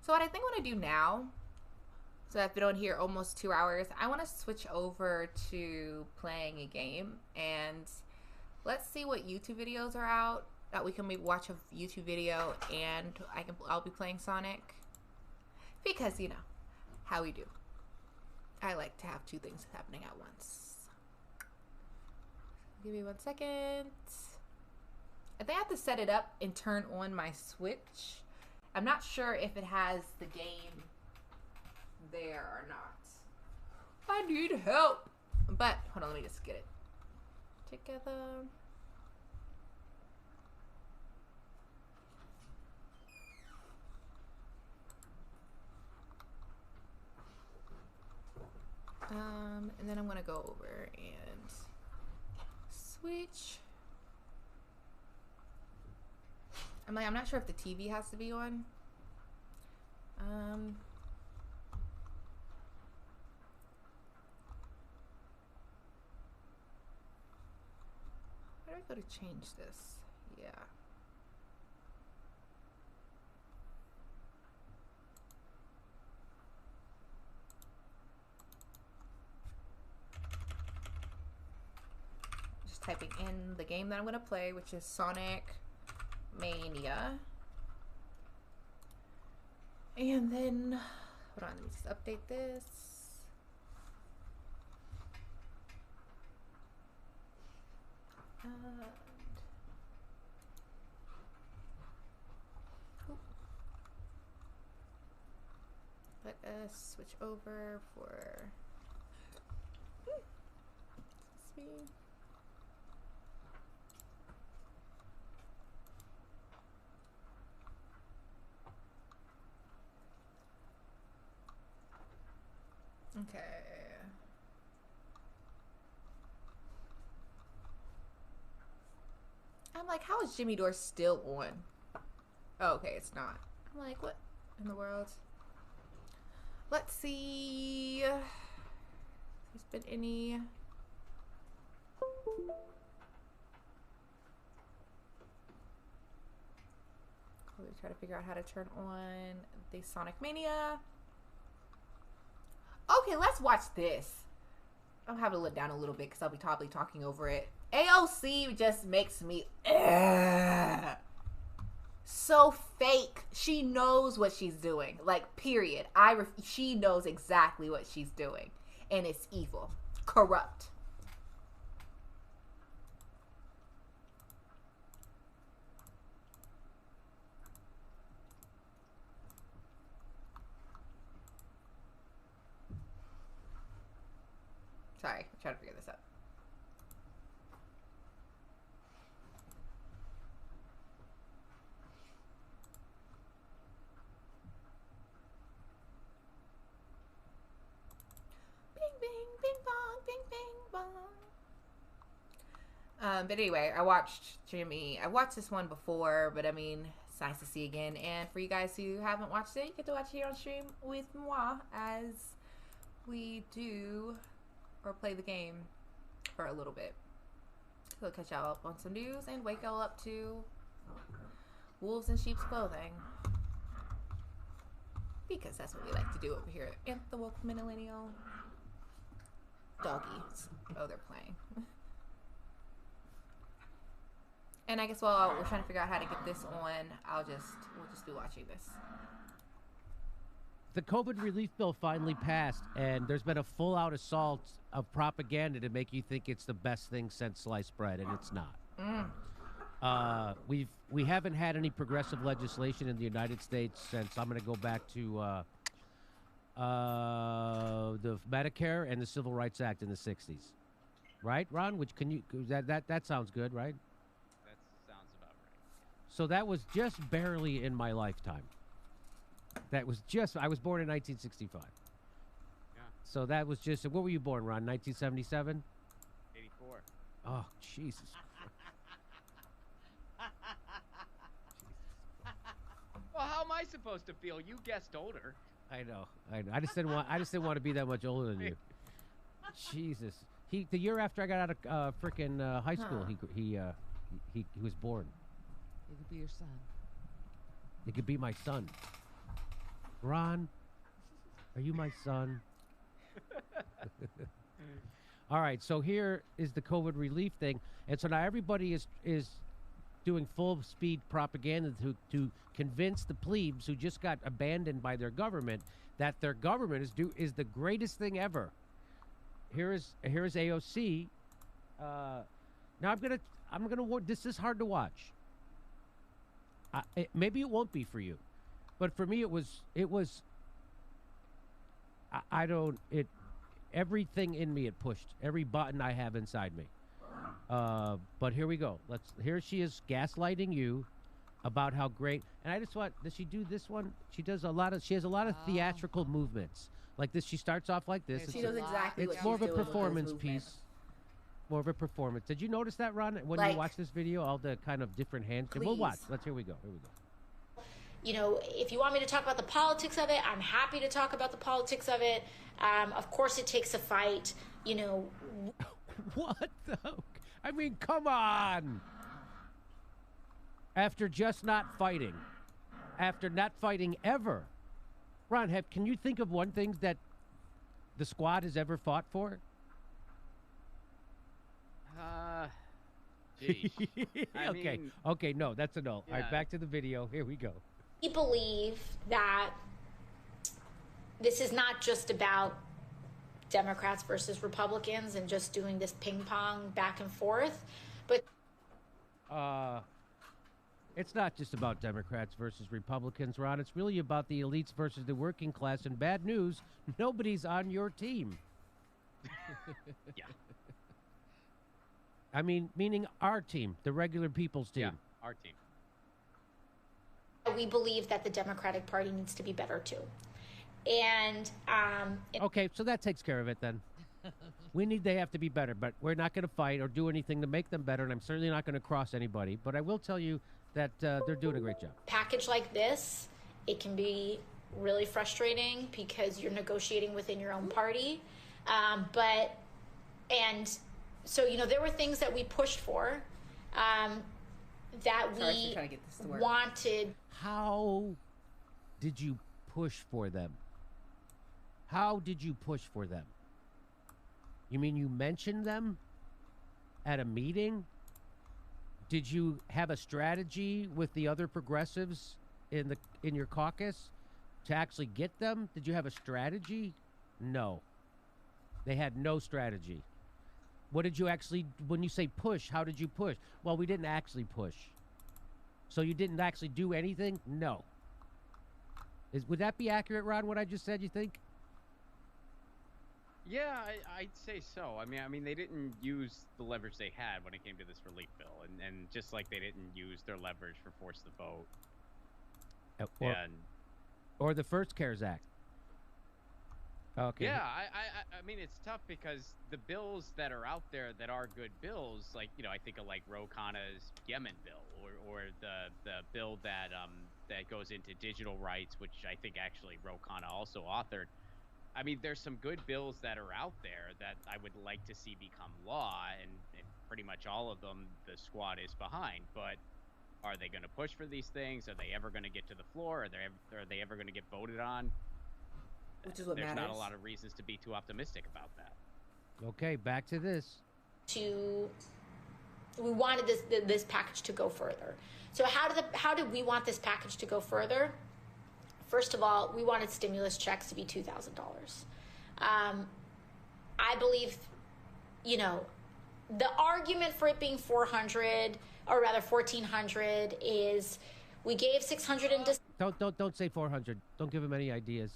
[SPEAKER 1] what I think I want to do now, so I've been on here almost 2 hours, I want to switch over to playing a game, and let's see what YouTube videos are out that we can maybe watch a YouTube video and I'll be playing Sonic, because how we do. I like to have two things happening at once. Give me 1 second. I think I have to set it up and turn on my Switch. I'm not sure if it has the game there or not. I need help. But hold on, let me just get it together. And then I'm gonna go over and switch. I'm not sure if the TV has to be on. Where do I go to change this? Yeah. just typing in the game that I'm going to play, which is Sonic Mania. And then, hold on, let me just update this. Let us switch over for speed. Okay. I'm like, how is Jimmy Dore still on? Oh, okay, it's not. I'm like, what in the world? Let's see. There's been any. We'll try to figure out how to turn on the Sonic Mania. Okay, let's watch this. I'll have to let down a little bit because I'll be probably talking over it. AOC just makes me so fake. She knows what she's doing. Like, period. She knows exactly what she's doing. And it's evil. Corrupt. Sorry, I'm trying to figure this out. Bing, bing, bing, bong, bing, bing, bong. But anyway, I watched this one before, but I mean, it's nice to see again. And for you guys who haven't watched it, you get to watch it here on stream with moi as we do or play the game for a little bit. We'll catch y'all up on some news and wake y'all up to wolves in sheep's clothing. Because that's what we like to do over here at the Woke Millennial. Doggies. Oh, they're playing. And I guess while we're trying to figure out how to get this on, we'll just be watching this.
[SPEAKER 9] The COVID relief bill finally passed, and there's been a full-out assault of propaganda to make you think it's the best thing since sliced bread, and it's not. We haven't had any progressive legislation in the United States since, I'm going to go back to the Medicare and the Civil Rights Act in the 60s. Right, Ron? That sounds good, right?
[SPEAKER 10] That sounds about right.
[SPEAKER 9] So that was just barely in my lifetime. I was born in 1965.
[SPEAKER 10] Yeah.
[SPEAKER 9] So that was just, what were you born, Ron? 1977?
[SPEAKER 10] 84.
[SPEAKER 9] Oh, Jesus.
[SPEAKER 10] Well, how am I supposed to feel? You guessed older.
[SPEAKER 9] I know. I just didn't want to be that much older than you. Jesus. The year after I got out of frickin' high school, he was born.
[SPEAKER 2] It could be your son.
[SPEAKER 9] It could be my son. Ron, are you my son? All right, so here is the COVID relief thing. And so now everybody is doing full speed propaganda to convince the plebes who just got abandoned by their government that their government is the greatest thing ever. Here is AOC. Now I'm gonna this is hard to watch. Maybe it won't be for you. But for me, it was. Everything in me, it pushed. Every button I have inside me. But here we go. Here she is gaslighting you about how great. And I just want, does she do this one? She has a lot of theatrical movements. Like this, she starts off like this.
[SPEAKER 1] She knows exactly what she's
[SPEAKER 9] doing. It's more of a performance piece. More of a performance. Did you notice that, Ron, when you watch this video? All the kind of different hands.
[SPEAKER 1] Please.
[SPEAKER 9] We'll watch. Here we go.
[SPEAKER 11] You know, if you want me to talk about the politics of it, I'm happy to talk about the politics of it. Of course, it takes a fight, you know.
[SPEAKER 9] What the? I mean, come on. After just not fighting. After not fighting ever. Ron, can you think of one thing that the squad has ever fought for?
[SPEAKER 10] Gee. I
[SPEAKER 9] Okay.
[SPEAKER 10] mean,
[SPEAKER 9] Okay. No, that's a no. All
[SPEAKER 10] Yeah.
[SPEAKER 9] right. Back to the video. Here we go.
[SPEAKER 11] We believe that this is not just about Democrats versus Republicans and just doing this ping pong back and forth, but
[SPEAKER 9] It's not just about Democrats versus Republicans, Ron. It's really about the elites versus the working class. And bad news, nobody's on your team.
[SPEAKER 10] yeah,
[SPEAKER 9] I mean, meaning our team, the regular people's team.
[SPEAKER 10] yeah, our team.
[SPEAKER 11] we believe that the Democratic Party needs to be better too. And
[SPEAKER 9] Okay, so that takes care of it then. They have to be better, but we're not going to fight or do anything to make them better, and I'm certainly not going to cross anybody. But I will tell you that they're doing a great job.
[SPEAKER 11] package like this, it can be really frustrating because you're negotiating within your own party. So, there were things that we pushed for that we
[SPEAKER 1] trying to get this to work.
[SPEAKER 11] wanted.
[SPEAKER 9] How did you push for them? How did you push for them? You mean you mentioned them at a meeting? Did you have a strategy with the other progressives in your caucus to actually get them? Did you have a strategy? No. They had no strategy. What did you actually, when you say push, how did you push? Well, we didn't actually push. So you didn't actually do anything? No. Would that be accurate, Ron, what I just said, you think?
[SPEAKER 10] Yeah, I'd say so. I mean, they didn't use the leverage they had when it came to this relief bill, and just like they didn't use their leverage for force the vote.
[SPEAKER 9] Or the first CARES Act. Okay.
[SPEAKER 10] Yeah, I mean, it's tough because the bills that are out there that are good bills, like, I think of like Ro Khanna's Yemen bill, or the bill that goes into digital rights, which I think actually Ro Khanna also authored. I mean, there's some good bills that are out there that I would like to see become law, and pretty much all of them the squad is behind. But are they going to push for these things? Are they ever going to get to the floor? Are they ever going to get voted on?
[SPEAKER 1] Which is what
[SPEAKER 10] There's
[SPEAKER 1] matters.
[SPEAKER 10] not a lot of reasons to be too optimistic about that.
[SPEAKER 9] Okay, back to this.
[SPEAKER 11] We wanted this package to go further. So how did we want this package to go further? First of all, we wanted stimulus checks to be $2,000. I believe, the argument for it being 400 or rather 1,400 is we gave 600 in December.
[SPEAKER 9] Don't say 400. Don't give him any ideas.